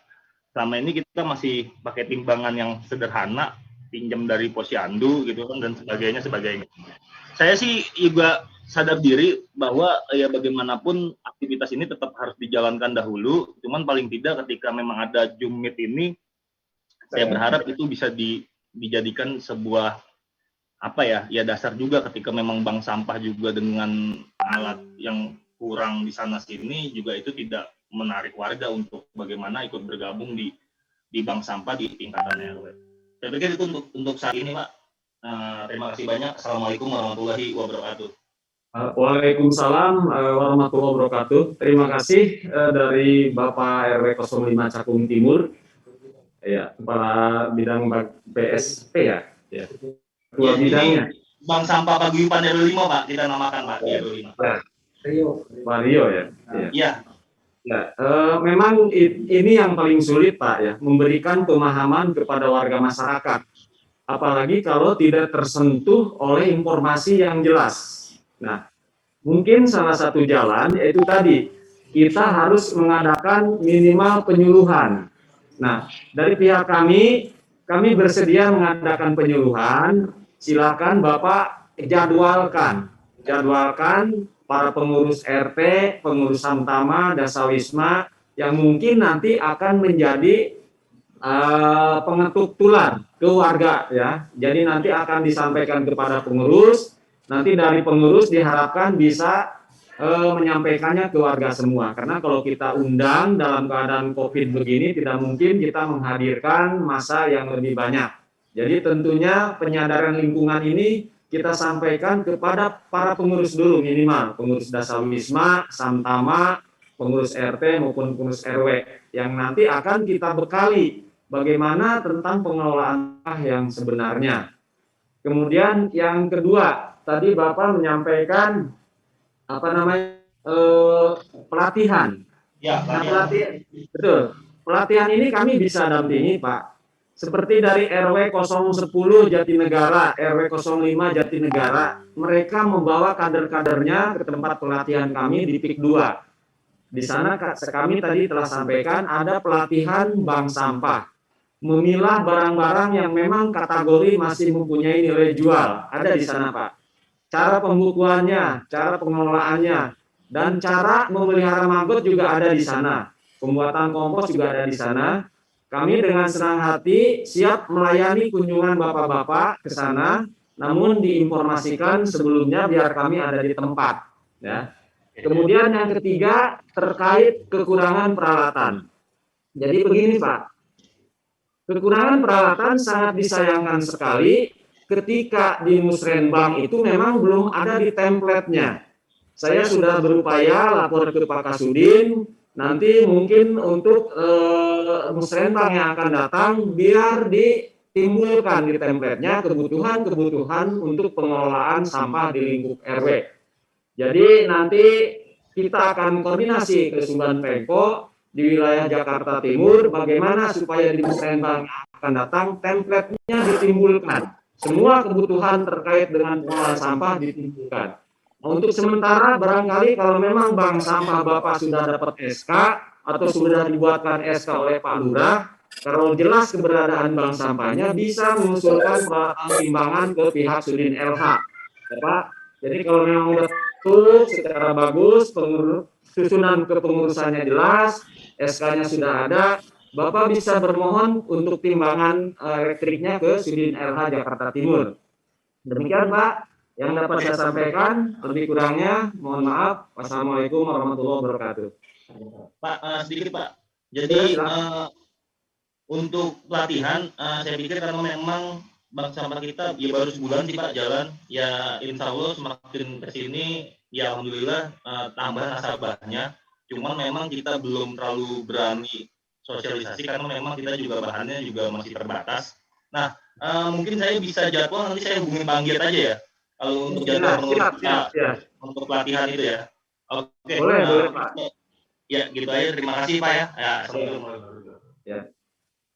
Selama ini kita masih pakai timbangan yang sederhana, pinjam dari posyandu gitu kan dan sebagainya. Saya sih juga sadar diri bahwa ya bagaimanapun aktivitas ini tetap harus dijalankan dahulu. Cuman paling tidak ketika memang ada Jumit ini, saya berharap itu bisa dijadikan sebuah dasar juga ketika memang bank sampah juga dengan alat yang kurang di sana sini juga itu tidak menarik warga untuk bagaimana ikut bergabung di bank sampah di tingkatan RW. Saya pikir itu untuk saat ini, Pak. Terima kasih banyak. Assalamualaikum warahmatullahi wabarakatuh. Waalaikumsalam warahmatullahi wabarakatuh. Terima kasih dari Bapak RW 05 Cakung Timur, ya, Kepala Bidang PSP ya. Ketua bidangnya. Bank Sampah Paguyuban RW 5, Pak. Kita namakan, Pak, di RW 5. Pak Rio ya. Iya. Ya, memang ini yang paling sulit, Pak, ya, memberikan pemahaman kepada warga masyarakat. Apalagi kalau tidak tersentuh oleh informasi yang jelas. Nah, mungkin salah satu jalan yaitu tadi, kita harus mengadakan minimal penyuluhan. Nah, dari pihak kami bersedia mengadakan penyuluhan. Silakan Bapak jadwalkan para pengurus RT, pengurus Samtama, Dasawisma yang mungkin nanti akan menjadi pengetuk tular ke warga ya. Jadi nanti akan disampaikan kepada pengurus, nanti dari pengurus diharapkan bisa menyampaikannya ke warga semua. Karena kalau kita undang dalam keadaan COVID begini tidak mungkin kita menghadirkan massa yang lebih banyak. Jadi tentunya penyadaran lingkungan ini kita sampaikan kepada para pengurus dulu minimal, pengurus Dasawisma, Samtama, pengurus RT maupun pengurus RW yang nanti akan kita bekali bagaimana tentang pengelolaan yang sebenarnya. Kemudian yang kedua, tadi Bapak menyampaikan pelatihan. Ya, nah, betul. Pelatihan ini kami bisa dampingi, Pak. Seperti dari RW 010 Jatinegara, RW 05 Jatinegara, mereka membawa kader-kadernya ke tempat pelatihan kami di PIK 2. Di sana kami tadi telah sampaikan ada pelatihan bank sampah. Memilah barang-barang yang memang kategori masih mempunyai nilai jual. Ada di sana, Pak. Cara pembukuannya, cara pengelolaannya, dan cara memelihara maggot juga ada di sana. Pembuatan kompos juga ada di sana. Kami dengan senang hati siap melayani kunjungan bapak-bapak ke sana, namun diinformasikan sebelumnya biar kami ada di tempat. Ya. Kemudian yang ketiga terkait kekurangan peralatan. Jadi begini, Pak. Kekurangan peralatan sangat disayangkan sekali ketika di Musrenbang itu memang belum ada di template-nya. Saya sudah berupaya lapor ke Pak Kasudin, nanti mungkin untuk Musrenbang yang akan datang biar ditimbulkan di template-nya kebutuhan-kebutuhan untuk pengelolaan sampah di lingkup RW. Jadi nanti kita akan koordinasi ke Sumban Pemko di wilayah Jakarta Timur bagaimana supaya di Musrenbang yang akan datang template-nya ditimbulkan. Semua kebutuhan terkait dengan pengelolaan sampah ditimbulkan. Untuk sementara barangkali kalau memang bank sampah Bapak sudah dapat SK atau sudah dibuatkan SK oleh Pak Lurah, kalau jelas keberadaan bank sampahnya bisa mengusulkan timbangan ke pihak Sudin LH. Ya, Pak. Jadi kalau memang betul secara bagus, susunan kepengurusannya jelas, SK-nya sudah ada, Bapak bisa bermohon untuk timbangan elektriknya ke Sudin LH Jakarta Timur. Demikian, Pak, yang dapat saya sampaikan. Lebih kurangnya, mohon maaf. Wassalamualaikum warahmatullahi wabarakatuh. Pak, sedikit, Pak. Jadi untuk pelatihan, saya pikir karena memang bank sampah kita ya baru sebulan sih, Pak, jalan. Ya insya Allah semakin kesini, ya alhamdulillah tambah nasabahnya. Cuma memang kita belum terlalu berani sosialisasi karena memang kita juga bahannya juga masih terbatas. Nah, mungkin saya bisa jadwal nanti saya hubungi Bang Giat aja ya. Kalau untuk jadwal pengurus untuk pelatihan itu ya. Oke. Boleh, Pak. Ya, gitu aja. Terima kasih Pak ya. Ya, Assalamualaikum. Ya.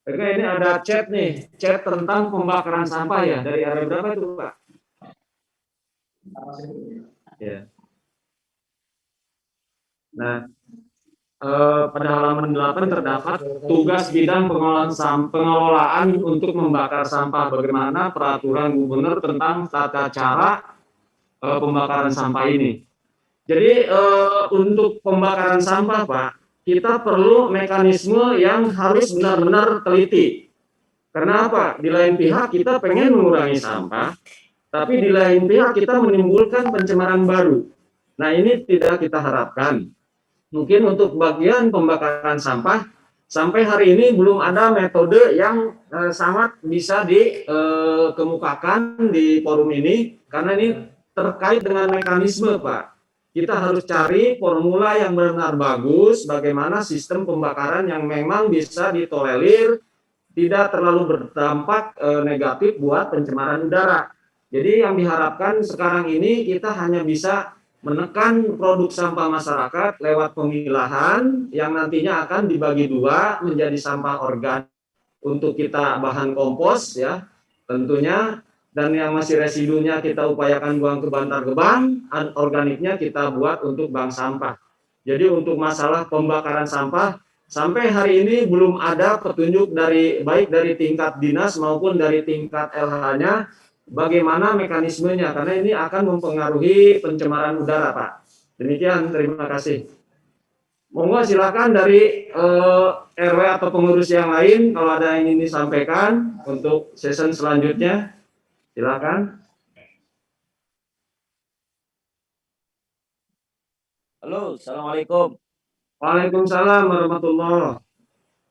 Oke, ini ada chat nih, chat tentang pembakaran sampah ya. Dari RW berapa itu Pak? Ya. Nah, pada halaman 8 terdapat tugas bidang pengelolaan untuk membakar sampah. Bagaimana peraturan gubernur tentang tata cara pembakaran sampah ini. Jadi untuk pembakaran sampah Pak, kita perlu mekanisme yang harus benar-benar teliti. Karena apa? Di lain pihak kita pengen mengurangi sampah, tapi di lain pihak kita menimbulkan pencemaran baru. Nah ini tidak kita harapkan. Mungkin untuk bagian pembakaran sampah, sampai hari ini belum ada metode yang sangat bisa dikemukakan di forum ini, karena ini terkait dengan mekanisme Pak. Kita harus cari formula yang benar-benar bagus, bagaimana sistem pembakaran yang memang bisa ditolerir, tidak terlalu berdampak negatif buat pencemaran udara. Jadi yang diharapkan sekarang ini kita hanya bisa menekan produk sampah masyarakat lewat pemilahan yang nantinya akan dibagi dua menjadi sampah organik untuk kita bahan kompos ya tentunya, dan yang masih residunya kita upayakan buang ke Bantar Gebang, organiknya kita buat untuk bank sampah. Jadi untuk masalah pembakaran sampah sampai hari ini belum ada petunjuk dari baik dari tingkat dinas maupun dari tingkat LH-nya bagaimana mekanismenya, karena ini akan mempengaruhi pencemaran udara, Pak. Demikian, terima kasih. Monggo silakan dari RW atau pengurus yang lain, kalau ada yang ingin disampaikan untuk season selanjutnya, silakan. Halo, Assalamualaikum. Waalaikumsalam warahmatullahi.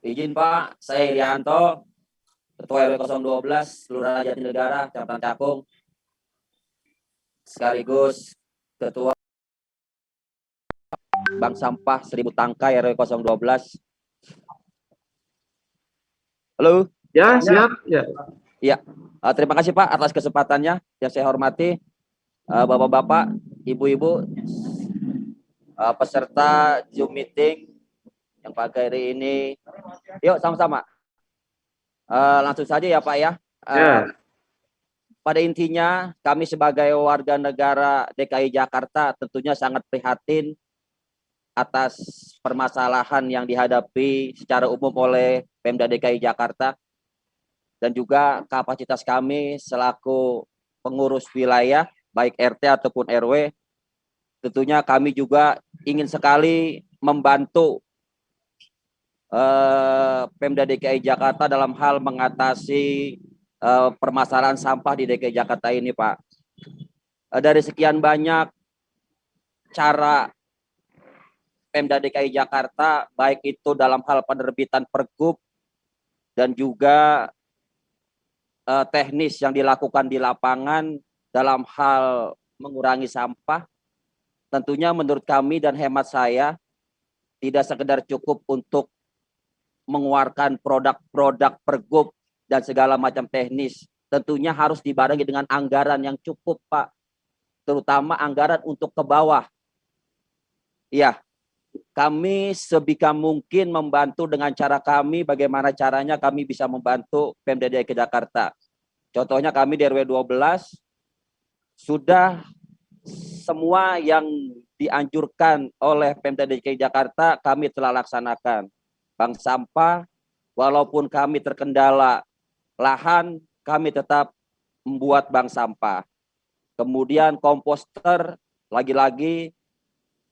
Izin Pak, saya Irianto, Ketua RW 012, Kelurahan Jatinegara, Kecamatan Cakung, sekaligus Ketua Bank Sampah 1000 Tangkai RW 012. Halo? Ya, siap. Ya. Iya, terima kasih Pak atas kesempatannya. Yang saya hormati Bapak-bapak, Ibu-ibu, peserta Zoom meeting yang pagi hari ini. Yuk sama-sama. Langsung saja ya Pak ya. Pada intinya kami sebagai warga negara DKI Jakarta tentunya sangat prihatin atas permasalahan yang dihadapi secara umum oleh Pemda DKI Jakarta, dan juga kapasitas kami selaku pengurus wilayah baik RT ataupun RW, tentunya kami juga ingin sekali membantu Pemda DKI Jakarta dalam hal mengatasi permasalahan sampah di DKI Jakarta ini, Pak. Dari sekian banyak cara Pemda DKI Jakarta, baik itu dalam hal penerbitan pergub dan juga teknis yang dilakukan di lapangan dalam hal mengurangi sampah, tentunya menurut kami dan hemat saya tidak sekedar cukup untuk mengeluarkan produk-produk pergub dan segala macam teknis, tentunya harus dibarengi dengan anggaran yang cukup, Pak, terutama anggaran untuk ke bawah. Iya, kami sebisa mungkin membantu dengan cara kami, bagaimana caranya kami bisa membantu Pemda DKI Jakarta. Contohnya kami di RW 12 sudah semua yang dianjurkan oleh Pemda DKI Jakarta kami telah laksanakan. Bank sampah, walaupun kami terkendala lahan, kami tetap membuat bank sampah. Kemudian komposter, lagi-lagi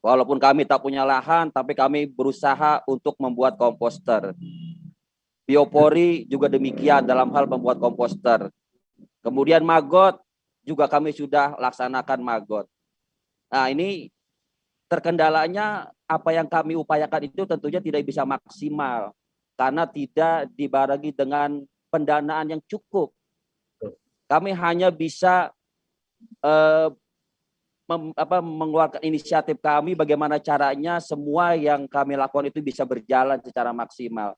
walaupun kami tak punya lahan, tapi kami berusaha untuk membuat komposter. Biopori juga demikian dalam hal membuat komposter. Kemudian magot, juga kami sudah laksanakan magot. Nah ini terkendalanya apa yang kami upayakan itu tentunya tidak bisa maksimal karena tidak dibarengi dengan pendanaan yang cukup. Kami hanya bisa mengeluarkan inisiatif kami bagaimana caranya semua yang kami lakukan itu bisa berjalan secara maksimal.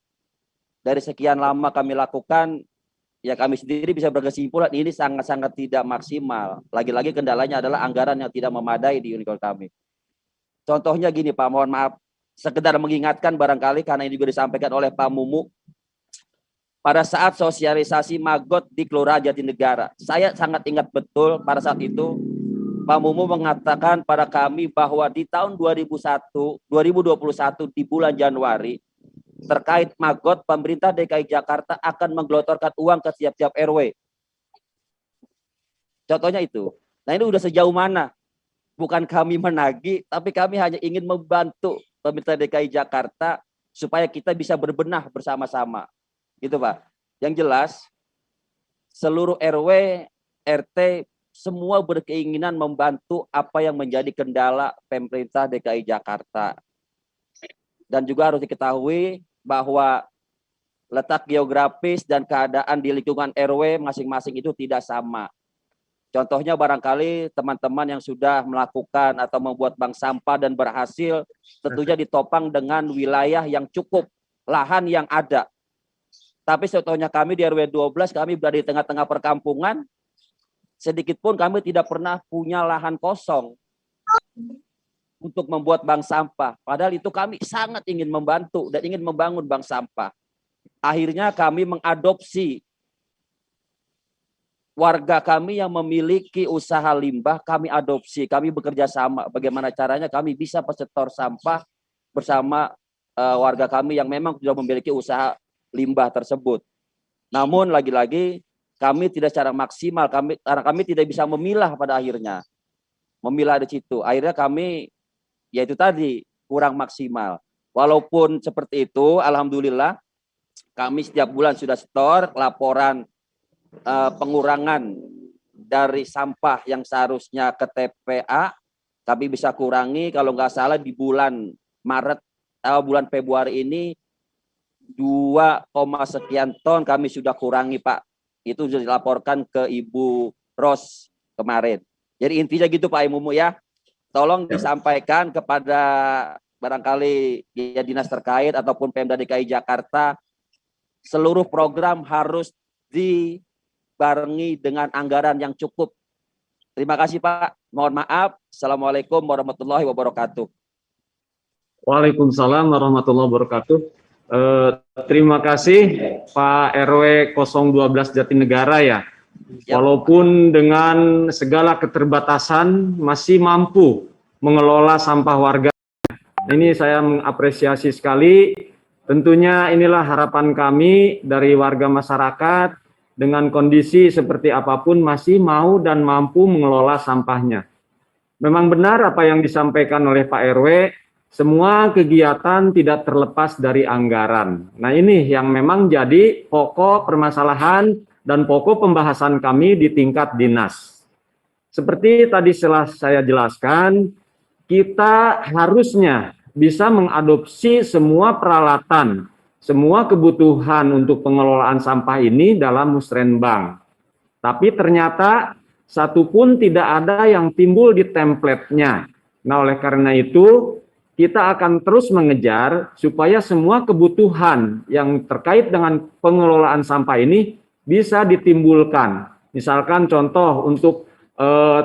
Dari sekian lama kami lakukan, ya kami sendiri bisa berkesimpulan ini sangat-sangat tidak maksimal. Lagi-lagi kendalanya adalah anggaran yang tidak memadai di Unicor kami. Contohnya gini Pak, mohon maaf, sekedar mengingatkan barangkali karena ini juga disampaikan oleh Pak Mumu pada saat sosialisasi Magot di Kelurahan Jatinegara. Saya sangat ingat betul pada saat itu Pak Mumu mengatakan pada kami bahwa di tahun 2021 di bulan Januari terkait Magot, pemerintah DKI Jakarta akan menggelontorkan uang ke tiap-tiap RW. Contohnya itu. Nah, ini udah sejauh mana? Bukan kami menagih, tapi kami hanya ingin membantu pemerintah DKI Jakarta supaya kita bisa berbenah bersama-sama. Gitu, Pak. Yang jelas, seluruh RW, RT, semua berkeinginan membantu apa yang menjadi kendala pemerintah DKI Jakarta. Dan juga harus diketahui bahwa letak geografis dan keadaan di lingkungan RW masing-masing itu tidak sama. Contohnya barangkali teman-teman yang sudah melakukan atau membuat bank sampah dan berhasil tentunya ditopang dengan wilayah yang cukup, lahan yang ada. Tapi contohnya kami di RW 12, kami berada di tengah-tengah perkampungan, sedikit pun kami tidak pernah punya lahan kosong untuk membuat bank sampah. Padahal itu kami sangat ingin membantu dan ingin membangun bank sampah. Akhirnya kami mengadopsi warga kami yang memiliki usaha limbah, kami adopsi, kami bekerja sama. Bagaimana caranya kami bisa pesetor sampah bersama warga kami yang memang sudah memiliki usaha limbah tersebut. Namun lagi-lagi kami tidak secara maksimal, karena kami tidak bisa memilah pada akhirnya. Memilah di situ. Akhirnya kami, yaitu tadi, kurang maksimal. Walaupun seperti itu, alhamdulillah, kami setiap bulan sudah setor laporan pengurangan dari sampah yang seharusnya ke TPA, kami bisa kurangi kalau nggak salah di bulan Maret atau bulan Februari ini 2, sekian ton kami sudah kurangi, Pak. Itu sudah dilaporkan ke Ibu Ros kemarin. Jadi intinya gitu Pak Mumu ya. Tolong disampaikan kepada barangkali ya dinas terkait ataupun Pemda DKI Jakarta, seluruh program harus dibarengi dengan anggaran yang cukup. Terima kasih Pak. Mohon maaf. Assalamualaikum warahmatullahi wabarakatuh. Waalaikumsalam warahmatullahi wabarakatuh. Terima kasih Pak RW 012 Jatinegara ya. Walaupun dengan segala keterbatasan masih mampu mengelola sampah warga. Ini saya mengapresiasi sekali. Tentunya inilah harapan kami dari warga masyarakat dengan kondisi seperti apapun masih mau dan mampu mengelola sampahnya. Memang benar apa yang disampaikan oleh Pak RW, semua kegiatan tidak terlepas dari anggaran. Nah ini yang memang jadi pokok permasalahan dan pokok pembahasan kami di tingkat dinas. Seperti tadi setelah saya jelaskan, kita harusnya bisa mengadopsi semua peralatan, semua kebutuhan untuk pengelolaan sampah ini dalam musrenbang. Tapi ternyata satu pun tidak ada yang timbul di template-nya. Nah oleh karena itu, kita akan terus mengejar supaya semua kebutuhan yang terkait dengan pengelolaan sampah ini bisa ditimbulkan. Misalkan contoh untuk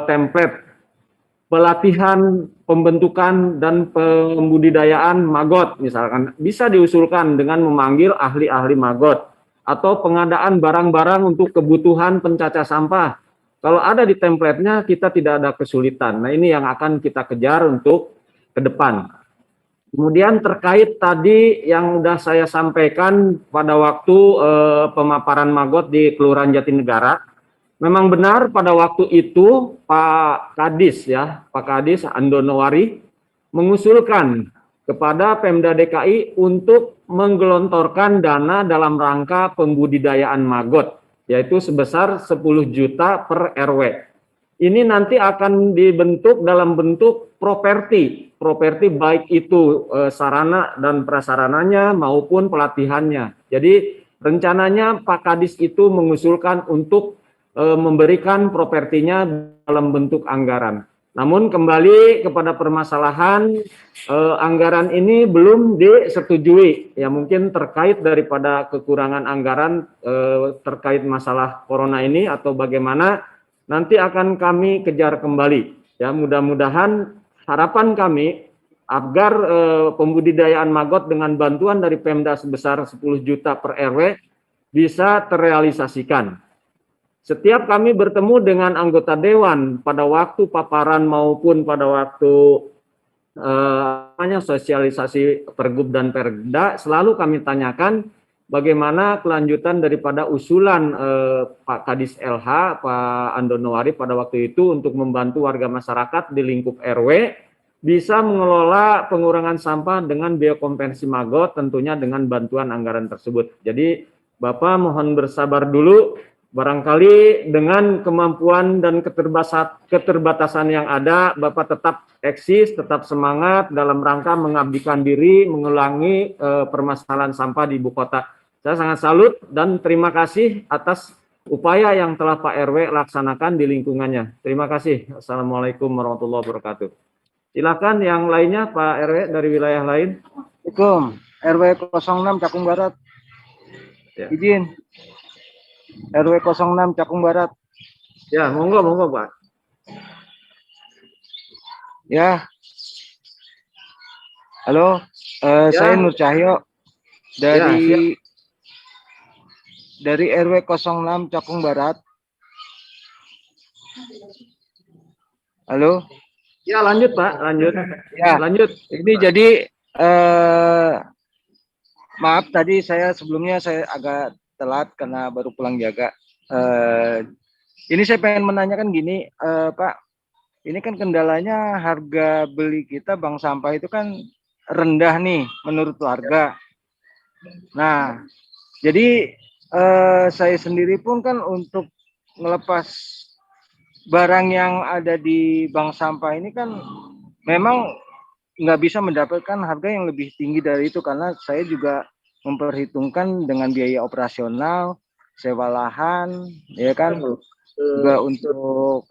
template pelatihan pembentukan dan pembudidayaan maggot misalkan bisa diusulkan dengan memanggil ahli-ahli maggot atau pengadaan barang-barang untuk kebutuhan pencacah sampah. Kalau ada di template-nya kita tidak ada kesulitan. Nah ini yang akan kita kejar untuk ke depan. Kemudian terkait tadi yang sudah saya sampaikan pada waktu pemaparan maggot di Kelurahan Jatinegara, memang benar pada waktu itu Pak Kadis ya, Pak Kadis Andonowari mengusulkan kepada Pemda DKI untuk menggelontorkan dana dalam rangka pembudidayaan maggot, yaitu sebesar 10 juta per RW. Ini nanti akan dibentuk dalam bentuk properti baik itu sarana dan prasarananya maupun pelatihannya. Jadi rencananya Pak Kadis itu mengusulkan untuk memberikan propertinya dalam bentuk anggaran. Namun kembali kepada permasalahan anggaran ini belum disetujui. Ya mungkin terkait daripada kekurangan anggaran terkait masalah corona ini atau bagaimana nanti akan kami kejar kembali. Ya mudah-mudahan harapan kami agar pembudidayaan maggot dengan bantuan dari Pemda sebesar 10 juta per RW bisa terrealisasikan. Setiap kami bertemu dengan anggota dewan pada waktu paparan maupun pada waktu sosialisasi Pergub dan Perda, selalu kami tanyakan bagaimana kelanjutan daripada usulan Pak Kadis LH, Pak Andonowari pada waktu itu untuk membantu warga masyarakat di lingkup RW bisa mengelola pengurangan sampah dengan biokompensi maggot, tentunya dengan bantuan anggaran tersebut. Jadi Bapak mohon bersabar dulu, barangkali dengan kemampuan dan keterbatasan yang ada, Bapak tetap eksis, tetap semangat dalam rangka mengabdikan diri, mengulangi permasalahan sampah di ibu kota. Saya sangat salut dan terima kasih atas upaya yang telah Pak RW laksanakan di lingkungannya. Terima kasih. Assalamualaikum warahmatullahi wabarakatuh. Silakan yang lainnya Pak RW dari wilayah lain. Assalamualaikum. RW 06 Cakung Barat. Ya. Izin. RW 06 Cakung Barat. Ya, monggo Pak. Ya. Halo, saya Nur Cahyo dari RW 06 Cakung Barat. Halo. Ya, lanjut Pak, lanjut. Ya, lanjut. Ini jadi maaf tadi sebelumnya saya agak telat karena baru pulang jaga. Ini saya pengen menanyakan gini, Pak. Ini kan kendalanya harga beli kita bank sampah itu kan rendah nih menurut warga. Nah, jadi saya sendiri pun kan untuk ngelepas barang yang ada di bank sampah ini kan memang nggak bisa mendapatkan harga yang lebih tinggi dari itu karena saya juga memperhitungkan dengan biaya operasional, sewa lahan, ya kan, juga untuk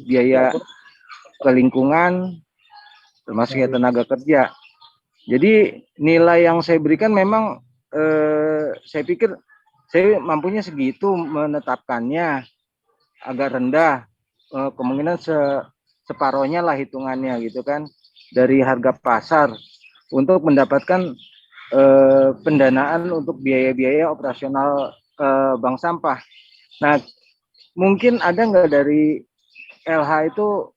biaya ke lingkungan, termasuk ya tenaga kerja. Jadi nilai yang saya berikan memang saya pikir saya mampunya segitu menetapkannya agak rendah, kemungkinan separohnya lah hitungannya gitu kan dari harga pasar untuk mendapatkan pendanaan untuk biaya-biaya operasional bank sampah. Nah, mungkin ada nggak dari LH itu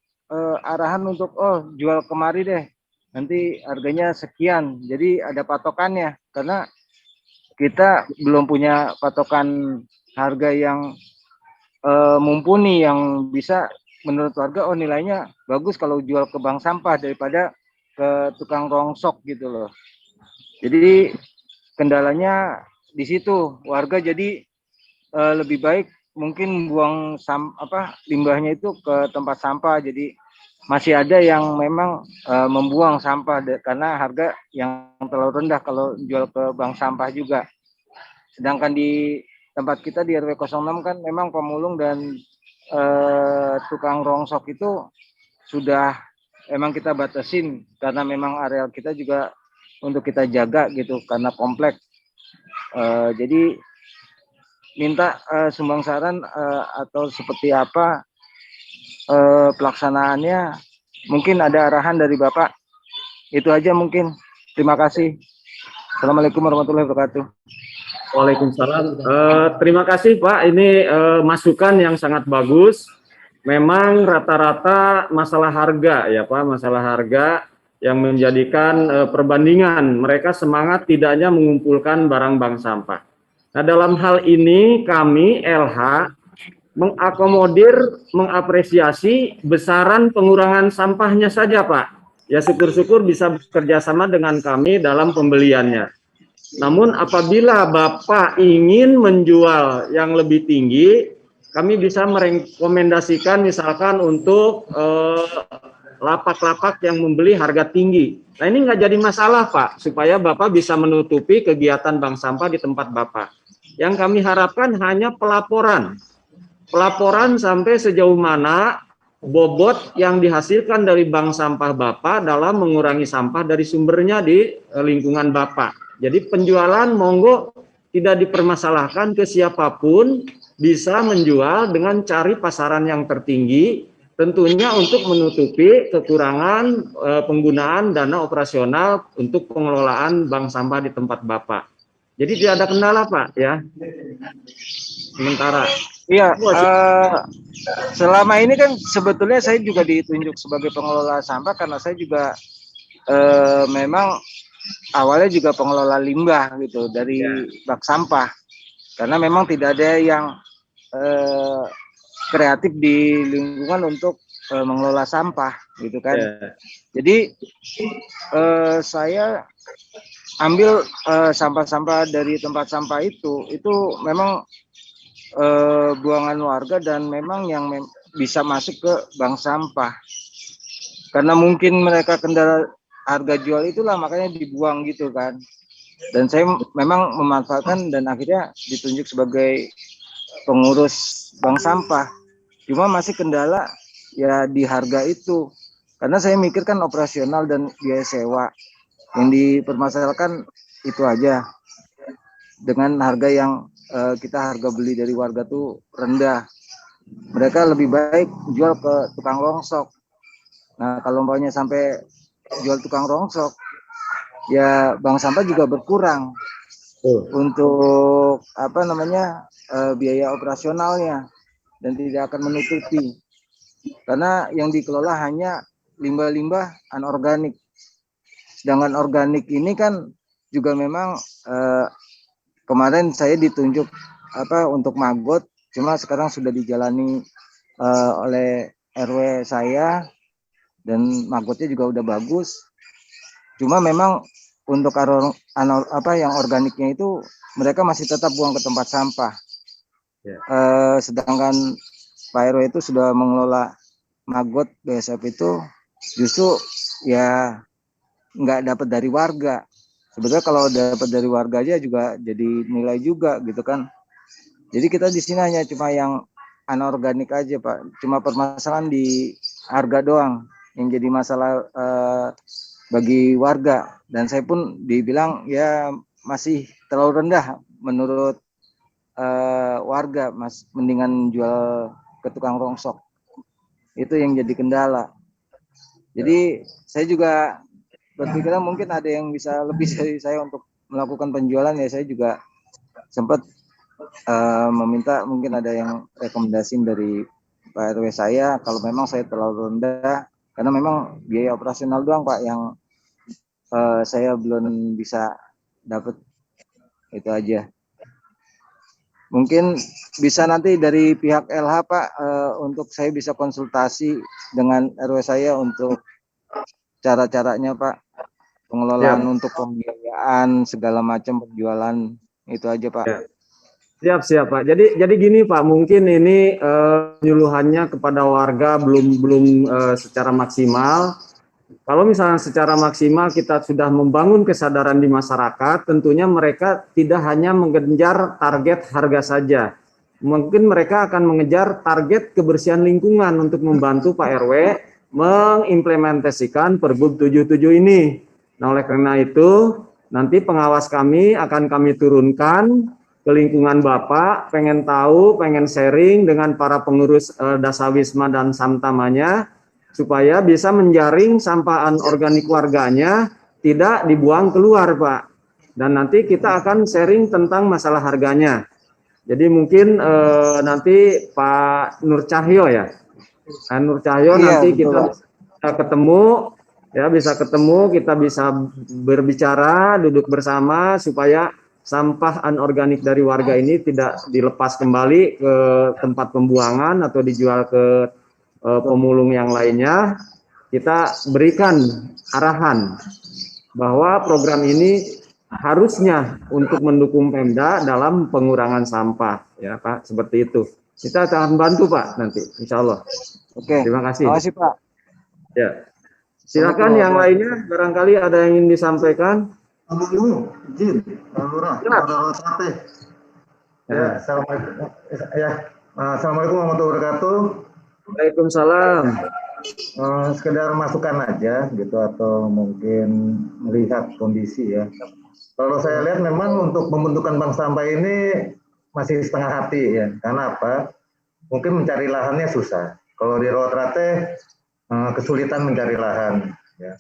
arahan untuk jual kemari deh, nanti harganya sekian, jadi ada patokannya karena kita belum punya patokan harga yang mumpuni yang bisa menurut warga nilainya bagus kalau jual ke bank sampah daripada ke tukang rongsok gitu loh. Jadi kendalanya di situ warga jadi lebih baik mungkin buang limbahnya itu ke tempat sampah. Jadi masih ada yang memang membuang sampah karena harga yang terlalu rendah kalau jual ke bank sampah juga. Sedangkan di tempat kita di RW 06 kan memang pemulung dan tukang rongsok itu sudah emang kita batasin karena memang areal kita juga untuk kita jaga gitu karena kompleks. Jadi minta sumbang saran atau seperti apa pelaksanaannya, mungkin ada arahan dari Bapak. Itu aja mungkin. Terima kasih. Assalamualaikum warahmatullahi wabarakatuh. Waalaikumsalam. Terima kasih Pak, ini masukan yang sangat bagus. Memang rata-rata masalah harga ya Pak, masalah harga yang menjadikan perbandingan mereka semangat tidak hanya mengumpulkan barang bank sampah. Nah, dalam hal ini kami LH mengakomodir, mengapresiasi besaran pengurangan sampahnya saja Pak. Ya syukur-syukur bisa bekerjasama dengan kami dalam pembeliannya. Namun apabila Bapak ingin menjual yang lebih tinggi, kami bisa merekomendasikan misalkan untuk lapak-lapak yang membeli harga tinggi. Nah ini nggak jadi masalah Pak, supaya Bapak bisa menutupi kegiatan bank sampah di tempat Bapak. Yang kami harapkan hanya pelaporan. Pelaporan sampai sejauh mana bobot yang dihasilkan dari bank sampah Bapak dalam mengurangi sampah dari sumbernya di lingkungan Bapak. Jadi penjualan monggo tidak dipermasalahkan ke siapapun, bisa menjual dengan cari pasaran yang tertinggi tentunya untuk menutupi kekurangan penggunaan dana operasional untuk pengelolaan bank sampah di tempat Bapak. Jadi tidak ada kendala, Pak, ya. Sementara. Iya, selama ini kan sebetulnya saya juga ditunjuk sebagai pengelola sampah karena saya juga memang awalnya juga pengelola limbah gitu dari bak sampah. Karena memang tidak ada yang kreatif di lingkungan untuk mengelola sampah gitu kan. Jadi saya ambil sampah-sampah dari tempat sampah itu memang buangan warga dan memang yang bisa masuk ke bank sampah. Karena mungkin mereka kendala harga jual itulah makanya dibuang gitu kan. Dan saya memang memanfaatkan dan akhirnya ditunjuk sebagai pengurus bank sampah. Cuma masih kendala ya di harga itu. Karena saya mikirkan operasional dan biaya sewa. Yang dipermasalahkan itu aja. Dengan harga yang kita harga beli dari warga tuh rendah. Mereka lebih baik jual ke tukang rongsok. Nah, kalau umpamanya sampai jual tukang rongsok, ya bank sampah juga berkurang untuk apa namanya biaya operasionalnya dan tidak akan menutupi karena yang dikelola hanya limbah-limbah anorganik. Sedangkan organik ini kan juga memang kemarin saya ditunjuk untuk maggot, cuma sekarang sudah dijalani oleh RW saya dan maggotnya juga udah bagus. Cuma memang untuk yang organiknya itu mereka masih tetap buang ke tempat sampah. Sedangkan Pak RW itu sudah mengelola maggot BSF itu justru ya nggak dapat dari warga. Sebetulnya kalau dapat dari warga aja juga jadi nilai juga gitu kan. Jadi kita di sini hanya cuma yang anorganik aja Pak. Cuma permasalahan di harga doang yang jadi masalah bagi warga. Dan saya pun dibilang ya masih terlalu rendah menurut warga, Mas. Mendingan jual ke tukang rongsok. Itu yang jadi kendala. Jadi saya juga berpikiran mungkin ada yang bisa lebih dari saya untuk melakukan penjualan ya. Saya juga sempat meminta mungkin ada yang rekomendasi dari Pak RW saya kalau memang saya terlalu rendah karena memang biaya operasional doang Pak yang saya belum bisa dapat. Itu aja. Mungkin bisa nanti dari pihak LH Pak untuk saya bisa konsultasi dengan RW saya untuk cara-caranya Pak, pengelolaan untuk pembiayaan segala macam penjualan itu aja Pak. Siap Pak. Jadi gini Pak, mungkin ini penyuluhannya kepada warga belum secara maksimal. Kalau misalnya secara maksimal kita sudah membangun kesadaran di masyarakat, tentunya mereka tidak hanya mengejar target harga saja. Mungkin mereka akan mengejar target kebersihan lingkungan untuk membantu Pak RW mengimplementasikan Pergub 77 ini. Nah, oleh karena itu, nanti pengawas kami akan kami turunkan ke lingkungan Bapak, pengen tahu, pengen sharing dengan para pengurus Dasawisma dan Samtamanya, supaya bisa menjaring sampah anorganik warganya tidak dibuang keluar, Pak. Dan nanti kita akan sharing tentang masalah harganya. Jadi mungkin nanti Pak Nur Cahyo ya, Nur Cahyo nanti betul, kita bisa ketemu, kita bisa berbicara, duduk bersama supaya sampah anorganik dari warga ini tidak dilepas kembali ke tempat pembuangan atau dijual ke pemulung yang lainnya. Kita berikan arahan bahwa program ini harusnya untuk mendukung Pemda dalam pengurangan sampah, ya Pak, seperti itu. Kita akan bantu Pak nanti, insya Allah. Oke. Terima kasih. Terima kasih Pak. Ya. Silakan yang lainnya, barangkali ada yang ingin disampaikan. Izin, Lurah, ya, Assalamualaikum warahmatullahi wabarakatuh. Waalaikumsalam. Sekedar masukan aja gitu atau mungkin melihat kondisi ya. Kalau saya lihat memang untuk pembentukan bank sampah ini masih setengah hati ya. Karena apa? Mungkin mencari lahannya susah. Kalau di Rotrate kesulitan mencari lahan. Ya.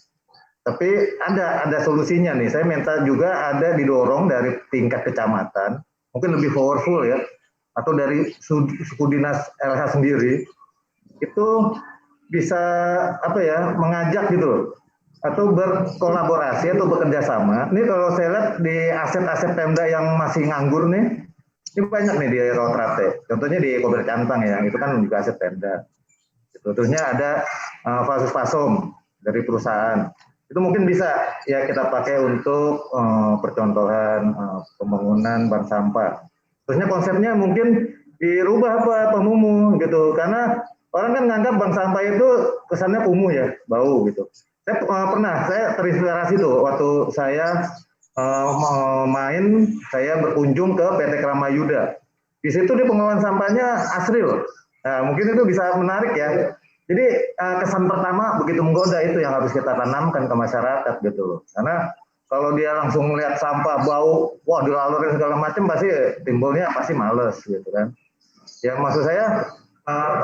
Tapi ada solusinya nih. Saya minta juga ada didorong dari tingkat kecamatan, mungkin lebih powerful ya, atau dari suku dinas LH sendiri, itu bisa apa ya, mengajak gitu, atau berkolaborasi atau bekerja sama. Ini kalau saya lihat di aset-aset Pemda yang masih nganggur nih, ini banyak nih di Rotrate. Contohnya di Kober Cantang ya, itu kan juga aset Pemda. Terusnya ada Fasus Pasom dari perusahaan. Itu mungkin bisa ya kita pakai untuk percontohan pembangunan bank sampah. Terusnya konsepnya mungkin dirubah Pak Mumu gitu, karena orang kan nganggap bank sampah itu kesannya kumuh ya, bau gitu. Saya terinspirasi tuh waktu saya saya berkunjung ke PT Kramayuda. Di situ di pengelolaan sampahnya asri loh. Nah, mungkin itu bisa menarik ya. Jadi kesan pertama begitu menggoda itu yang harus kita tanamkan ke masyarakat gitu loh. Karena kalau dia langsung melihat sampah bau, wah dilalurin segala macam, pasti timbulnya pasti males gitu kan. Ya maksud saya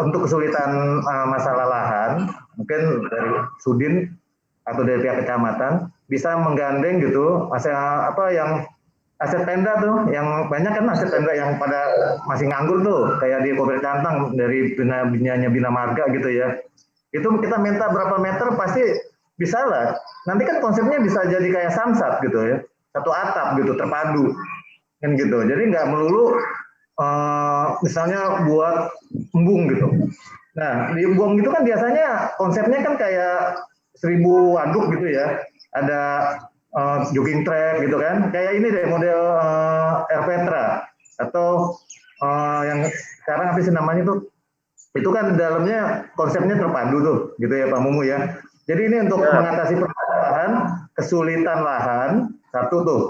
untuk kesulitan masalah lahan, mungkin dari Sudin atau dari pihak kecamatan bisa menggandeng gitu yang aset Pemda tuh, yang banyak kan aset Pemda yang pada masih nganggur tuh, kayak di Kober Cantang dari Bina Marga gitu ya. Itu kita minta berapa meter pasti bisa lah. Nanti kan konsepnya bisa jadi kayak samsat gitu ya, satu atap gitu terpadu kan gitu. Jadi nggak melulu misalnya buat embung gitu. Nah di embung itu kan biasanya konsepnya kan kayak 1000 waduk gitu ya. Ada jogging track gitu kan, kayak ini deh model Airpetra atau yang sekarang apa sih namanya tuh, itu kan dalamnya konsepnya terpadu tuh gitu ya Pak Mumu ya. Jadi ini untuk mengatasi permasalahan kesulitan lahan, satu tuh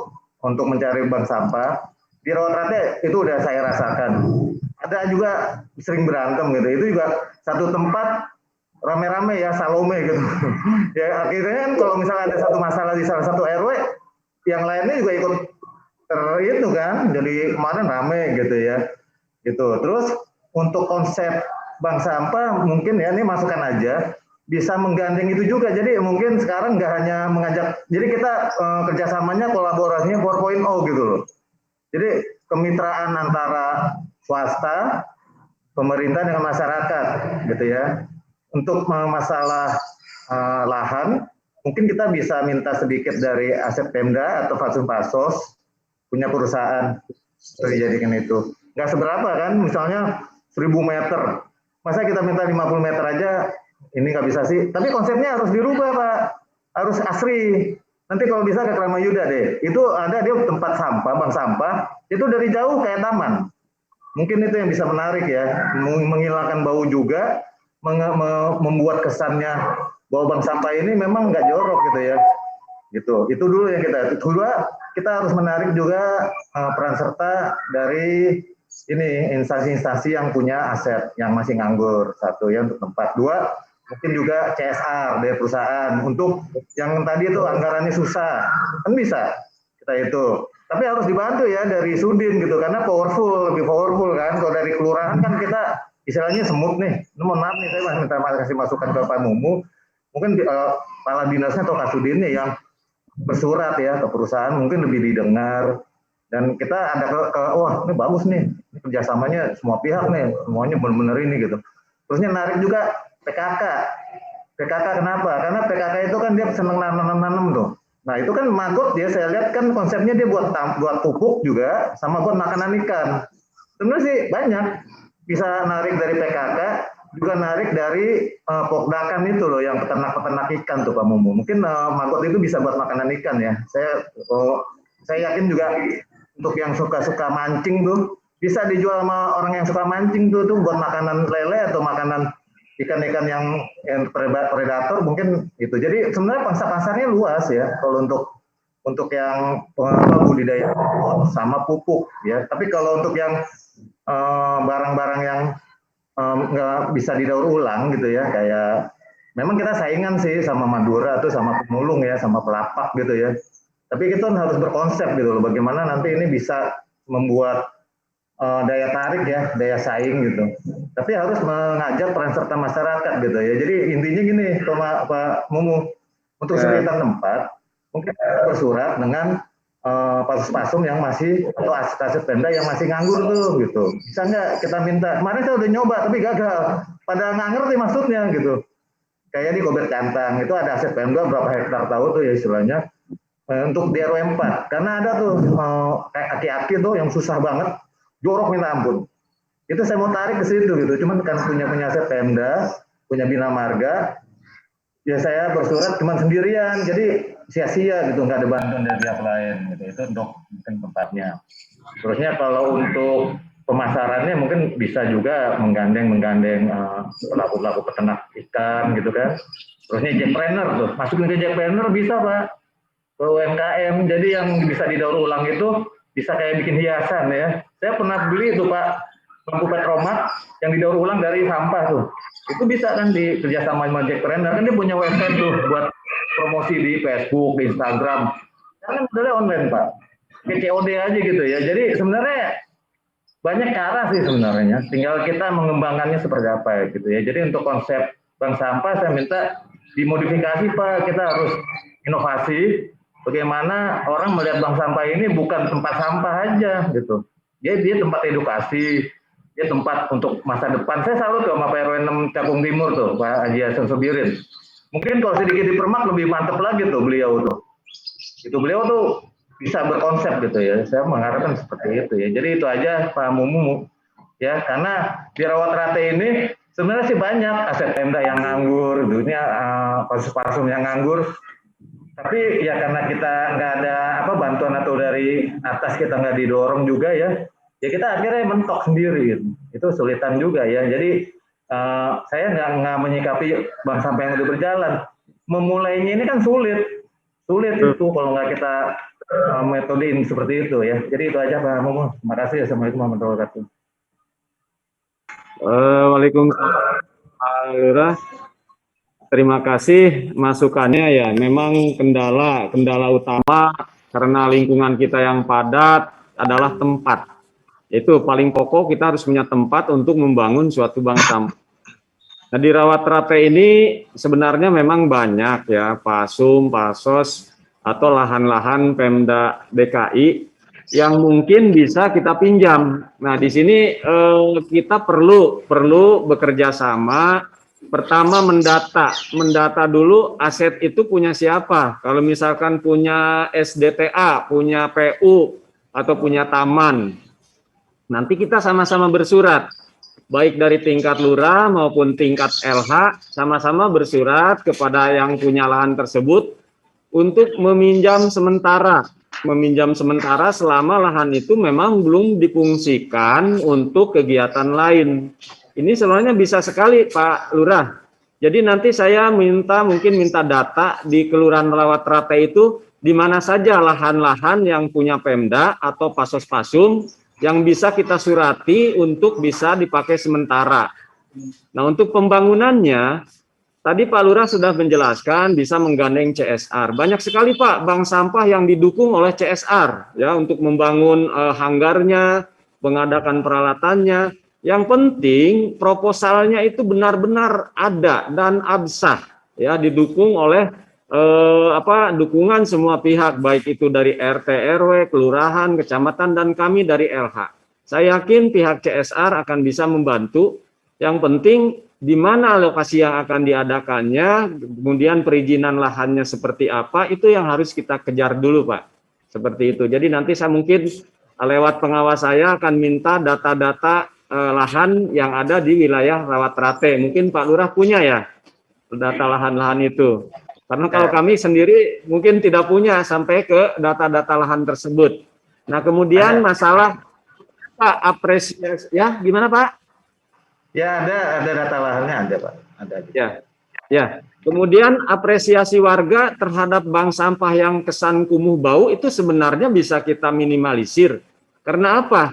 untuk mencari bank sampah. Di Rotrate itu udah saya rasakan. Ada juga sering berantem gitu, itu juga satu tempat rame-rame ya, Salome gitu. Ya akhirnya kan kalau misalnya ada satu masalah di salah satu RW, yang lainnya juga ikut itu kan, jadi kemarin rame gitu ya. Gitu. Terus untuk konsep bank sampah mungkin ya ini masukan aja, bisa menggandeng itu juga. Jadi mungkin sekarang nggak hanya mengajak, jadi kita kerjasamanya kolaborasinya 4.0 gitu loh. Jadi kemitraan antara swasta, pemerintah dengan masyarakat gitu ya. Untuk masalah lahan, mungkin kita bisa minta sedikit dari aset Pemda atau Fasos punya perusahaan dijadikan itu. Nggak seberapa kan, misalnya 1000 meter. Masa kita minta 50 meter aja, ini nggak bisa sih. Tapi konsepnya harus dirubah Pak, harus asri. Nanti kalau bisa ke Kramayuda deh, itu ada dia tempat sampah, bank sampah, itu dari jauh kayak taman. Mungkin itu yang bisa menarik ya, menghilangkan bau juga, membuat kesannya bahwa bank sampah ini memang nggak jorok gitu ya. Gitu. Itu dulu yang kedua, kita harus menarik juga peran serta dari ini instansi-instansi yang punya aset yang masih nganggur, satu ya untuk tempat. Dua, mungkin juga CSR dari perusahaan untuk yang tadi itu anggarannya susah, kan bisa kita itu. Tapi harus dibantu ya dari Sudin gitu, karena lebih powerful kan. Kalau dari kelurahan kan kita istilahnya semut nih. Mohon maaf nih, saya minta kasih masukan ke Pak Mumu. Mungkin kepala dinasnya atau Kasudinnya yang bersurat ya ke perusahaan mungkin lebih didengar. Dan kita ada wah ini bagus nih, ini kerjasamanya semua pihak nih, semuanya benar-benar ini gitu. Terusnya narik juga PKK. PKK kenapa? Karena PKK itu kan dia seneng nanam-nanam tuh. Nah itu kan maggot dia, saya lihat kan konsepnya dia buat pupuk juga, sama buat makanan ikan. Sebenarnya sih banyak. Bisa narik dari PKK, juga narik dari Pokdakan itu loh, yang peternak-peternak ikan tuh Pak Mumu. Mungkin maggot itu bisa buat makanan ikan ya. Saya yakin juga untuk yang suka-suka mancing tuh, bisa dijual sama orang yang suka mancing tuh buat makanan lele atau makanan ikan-ikan yang predator mungkin gitu. Jadi sebenarnya pasarnya luas ya kalau untuk yang budidaya sama pupuk ya. Tapi kalau untuk yang barang-barang yang nggak bisa didaur ulang gitu ya, kayak memang kita saingan sih sama Madura atau sama pemulung ya, sama pelapak gitu ya. Tapi kita harus berkonsep gitu loh, bagaimana nanti ini bisa membuat daya tarik ya, daya saing gitu. tapi harus mengajak peran serta masyarakat gitu ya. Jadi intinya gini, Pak Mumu, untuk sekitar tempat mungkin bersurat dengan pasus-pasum yang masih atau aset-aset Pemda yang masih nganggur tuh gitu. Bisa nggak kita minta? Kemarin saya udah nyoba tapi gagal. Pada nggak ngerti maksudnya gitu. Kayak di Kober Cantang itu ada aset Pemda berapa hektar tahu tuh ya istilahnya. Untuk di RW 4 karena ada tuh kayak aki-aki tuh yang susah banget, jorok minta ampun. Itu saya mau tarik ke situ gitu. Cuman kan punya aset Pemda, punya bina marga, ya saya bersurat cuman sendirian. Jadi sia-sia gitu, nggak ada bantuan dari pihak lain gitu. Itu untuk mungkin tempatnya. Terusnya kalau untuk pemasarannya mungkin bisa juga menggandeng pelaku-pelaku peternak ikan gitu kan. Terusnya jackpreneur tuh, masukin ke jackpreneur bisa Pak, ke UMKM. Jadi yang bisa didaur ulang itu bisa kayak bikin hiasan ya. Saya pernah beli itu Pak, lampu petromak yang didaur ulang dari sampah tuh. Itu bisa kan kerjasama sama jackpreneur, kan dia punya website tuh buat promosi di Facebook, di Instagram. Kan modelnya online Pak, kayak COD aja gitu ya. Jadi sebenarnya banyak cara sih sebenarnya, tinggal kita mengembangkannya seperti apa ya gitu ya. Jadi untuk konsep bank sampah saya minta dimodifikasi Pak, kita harus inovasi. Bagaimana orang melihat bank sampah ini bukan tempat sampah aja gitu. Dia tempat edukasi, dia tempat untuk masa depan. Saya salut tuh sama Pak RW 6 Cakung Timur tuh, Pak Haji Hasan Subirin. Mungkin kalau sedikit dipermak lebih mantep lagi tuh beliau tuh. Itu beliau tuh bisa berkonsep gitu ya. Saya mengharapkan seperti itu ya. Jadi itu aja Pak Mumu ya, karena di Rawatrate ini sebenarnya sih banyak aset Pemda yang nganggur, dunia pasus-pasum yang nganggur. Tapi ya karena kita nggak ada bantuan atau dari atas kita nggak didorong juga ya kita akhirnya mentok sendiri gitu. Itu sulitan juga ya. Jadi saya nggak menyikapi bank sampah yang udah berjalan. Memulainya ini kan sulit itu kalau nggak kita metodein seperti itu ya. Jadi itu aja Pak Mumu. Terima kasih. Assalamualaikum warahmatullahi wabarakatuh. Waalaikumsalam Pak Lurah. Terima kasih masukannya ya. Memang kendala utama karena lingkungan kita yang padat adalah tempat. Itu paling pokok, kita harus punya tempat untuk membangun suatu bank sampah. Nah, di Rawatrate ini sebenarnya memang banyak ya pasum, pasos atau lahan-lahan Pemda DKI yang mungkin bisa kita pinjam. Nah, di sini kita perlu bekerja sama. Pertama mendata dulu aset itu punya siapa. Kalau misalkan punya SDTA, punya PU atau punya taman, nanti kita sama-sama bersurat, baik dari tingkat lurah maupun tingkat LH, sama-sama bersurat kepada yang punya lahan tersebut untuk meminjam sementara selama lahan itu memang belum difungsikan untuk kegiatan lain. Ini sebenarnya bisa sekali Pak Lurah. Jadi nanti saya minta data di Kelurahan Rawatrate itu di mana saja lahan-lahan yang punya Pemda atau pasos-pasum yang bisa kita surati untuk bisa dipakai sementara. Nah, untuk pembangunannya tadi Pak Lurah sudah menjelaskan bisa menggandeng CSR. Banyak sekali Pak bank sampah yang didukung oleh CSR ya untuk membangun hanggarnya, mengadakan peralatannya. Yang penting proposalnya itu benar-benar ada dan absah ya, didukung oleh dukungan semua pihak, baik itu dari RT RW, kelurahan, kecamatan, dan kami dari LH. Saya yakin pihak CSR akan bisa membantu. Yang penting di mana lokasi yang akan diadakannya, kemudian perizinan lahannya seperti apa, itu yang harus kita kejar dulu Pak. Seperti itu. Jadi nanti saya mungkin lewat pengawas saya akan minta data-data lahan yang ada di wilayah Rawatrate. Mungkin Pak Lurah punya ya data lahan-lahan itu. Karena kalau kami sendiri mungkin tidak punya sampai ke data-data lahan tersebut. Nah, kemudian masalah Pak apresiasi ya gimana Pak? Ya ada data lahannya ada Pak. Ada. Ya. Kemudian apresiasi warga terhadap bank sampah yang kesan kumuh bau itu sebenarnya bisa kita minimalisir. Karena apa?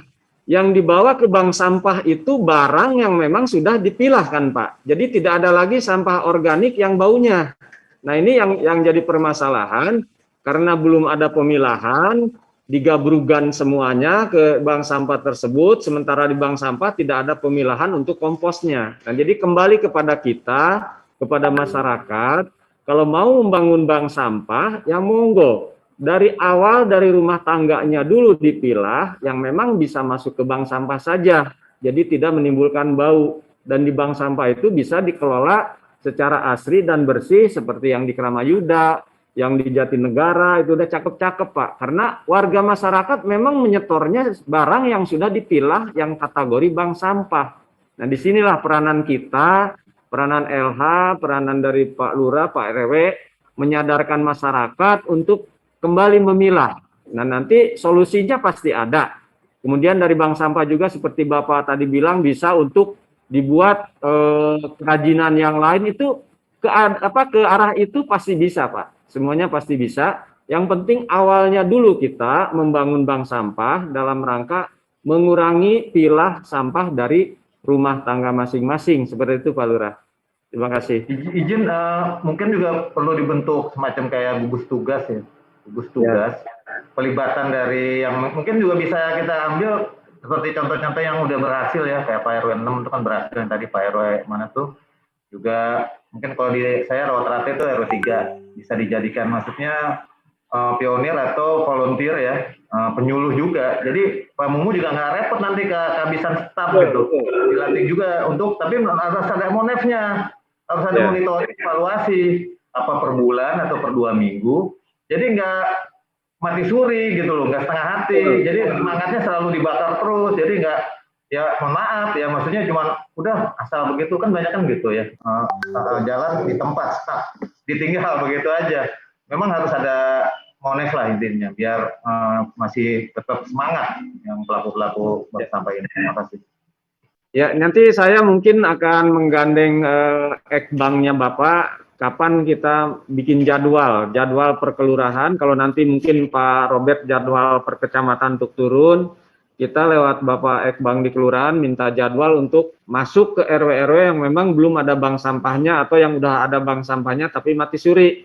Yang dibawa ke bank sampah itu barang yang memang sudah dipilah kan Pak. Jadi tidak ada lagi sampah organik yang baunya. Nah ini yang jadi permasalahan karena belum ada pemilahan, digabrugan semuanya ke bank sampah tersebut, sementara di bank sampah tidak ada pemilahan untuk komposnya. Nah, jadi kembali kepada kita, kepada masyarakat, kalau mau membangun bank sampah, ya monggo. Dari awal dari rumah tangganya dulu dipilah, yang memang bisa masuk ke bank sampah saja. Jadi tidak menimbulkan bau. Dan di bank sampah itu bisa dikelola secara asri dan bersih seperti yang di Kramayuda, yang di Jatinegara, itu udah cakep-cakep Pak. Karena warga masyarakat memang menyetornya barang yang sudah dipilah yang kategori bank sampah. Nah, disinilah peranan kita, peranan LH, peranan dari Pak Lurah, Pak RW, menyadarkan masyarakat untuk kembali memilah. Nah, nanti solusinya pasti ada. Kemudian dari bank sampah juga seperti Bapak tadi bilang bisa untuk dibuat kerajinan yang lain itu ke arah itu pasti bisa Pak. Semuanya pasti bisa. Yang penting awalnya dulu kita membangun bank sampah dalam rangka mengurangi pilah sampah dari rumah tangga masing-masing. Seperti itu Pak Lurah. Terima kasih. Izin mungkin juga perlu dibentuk semacam kayak gugus tugas ya. Gugus tugas. Pelibatan dari yang mungkin juga bisa kita ambil seperti contoh-contoh yang udah berhasil ya, kayak Pak RW 6 itu kan berhasil, yang tadi Pak RW mana tuh juga mungkin kalau di saya Rawat itu RW 3 bisa dijadikan maksudnya pionir atau volunteer ya, penyuluh juga. Jadi Pak Mumu juga nggak repot nanti kehabisan staf gitu. Dilatih juga untuk, tapi harus ada monefnya, harus ada monitoring, evaluasi apa per bulan atau per 2 minggu. Jadi nggak mati suri gitu loh, nggak setengah hati. Jadi semangatnya selalu dibakar terus. Jadi nggak, ya mohon maaf ya, maksudnya cuma udah asal begitu kan banyak kan gitu ya, jalan di tempat stuck, ditinggal begitu aja. Memang harus ada mones lah intinya, biar masih tetap semangat yang pelaku-pelaku bank sampah ini. Terima kasih. Ya, nanti saya mungkin akan menggandeng ekbanknya Bapak. Kapan kita bikin jadwal per kelurahan. Kalau nanti mungkin Pak Robert jadwal per kecamatan untuk turun, kita lewat Bapak Ekbank di kelurahan minta jadwal untuk masuk ke RW-RW yang memang belum ada bank sampahnya atau yang udah ada bank sampahnya tapi mati suri.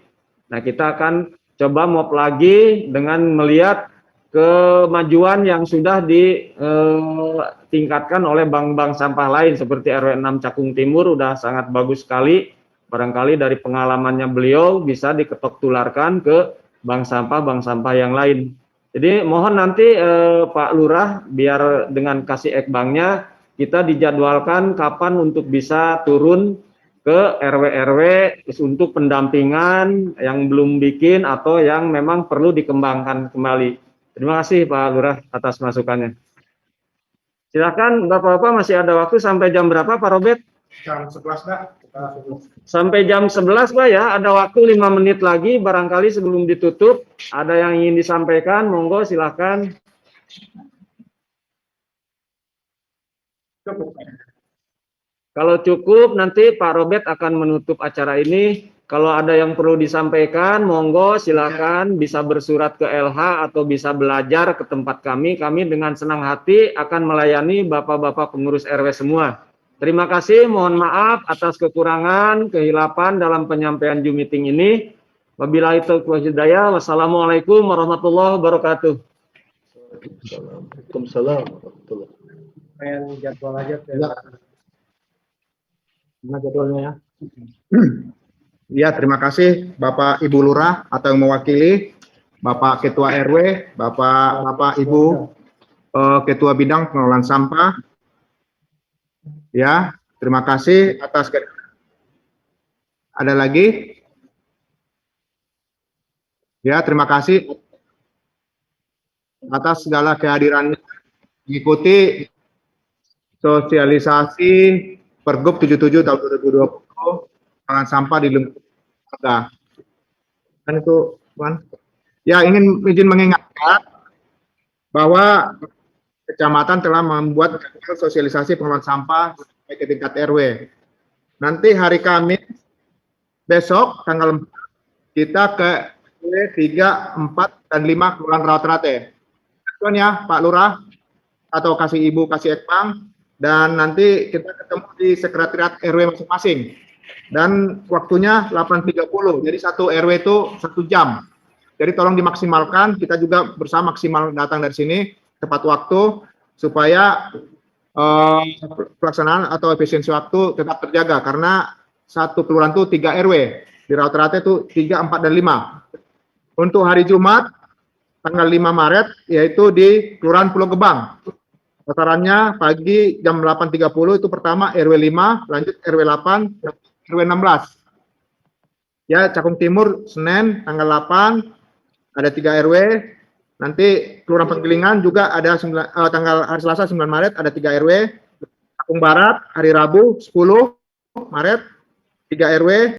Nah, kita akan coba mop lagi dengan melihat kemajuan yang sudah ditingkatkan oleh bank-bank sampah lain seperti RW 6 Cakung Timur udah sangat bagus sekali. Barangkali dari pengalamannya beliau bisa diketok tularkan ke bank sampah yang lain. Jadi mohon nanti Pak Lurah biar dengan kasih ekbanknya kita dijadwalkan kapan untuk bisa turun ke RW-RW untuk pendampingan yang belum bikin atau yang memang perlu dikembangkan kembali. Terima kasih Pak Lurah atas masukannya. Silakan Bapak-Bapak, masih ada waktu sampai jam berapa Pak Robert? Jam 11 Pak. Sampai jam 11 Pak ya, ada waktu 5 menit lagi barangkali sebelum ditutup. Ada yang ingin disampaikan, monggo silakan. Kalau cukup nanti Pak Robert akan menutup acara ini. Kalau ada yang perlu disampaikan, monggo silakan bisa bersurat ke LH atau bisa belajar ke tempat kami. Kami dengan senang hati akan melayani Bapak-Bapak pengurus RW semua. Terima kasih, mohon maaf atas kekurangan, kehilapan dalam penyampaian Zoom meeting ini. Wabillahi taufiq wal hidayah. Wassalamualaikum warahmatullahi wabarakatuh. Waalaikumsalam warahmatullahi wabarakatuh. Pengen jadwal aja. Gimana jadwalnya ya? Ya, terima kasih Bapak Ibu Lurah atau yang mewakili, Bapak Ketua RW, Bapak Ibu Ketua Bidang Pengelolaan Sampah. Ya, terima kasih atas. Ada lagi? Ya, terima kasih atas segala kehadirannya mengikuti sosialisasi Pergub 77 tahun 2020 pengelolaan sampah di lembaga. Kan itu, Tuan. Ya, izin mengingatkan bahwa Kecamatan telah membuat sosialisasi pengelolaan sampah ke tingkat RW. Nanti hari Kamis besok tanggal 4 kita ke RW 3, 4, dan 5 Kelurahan Rawat-Rate. Ya, Pak Lurah atau kasih Ibu kasih Ekbang, dan nanti kita ketemu di sekretariat RW masing-masing. Dan waktunya 8.30, jadi satu RW itu 1 jam. Jadi tolong dimaksimalkan, kita juga bersama maksimal datang dari sini tepat waktu supaya pelaksanaan atau efisiensi waktu tetap terjaga, karena satu kelurahan itu 3 RW, di rata-rata itu 3, 4, dan 5. Untuk hari Jumat tanggal 5 Maret yaitu di Kelurahan Pulau Gebang. Sasarannya pagi jam 8.30 itu pertama RW 5, lanjut RW 8, RW 16. Ya, Cakung Timur Senin tanggal 8 ada 3 RW. Nanti Kelurahan Penggilingan juga ada tanggal hari Selasa 9 Maret ada 3 RW. Cakung Barat hari Rabu 10 Maret 3 RW.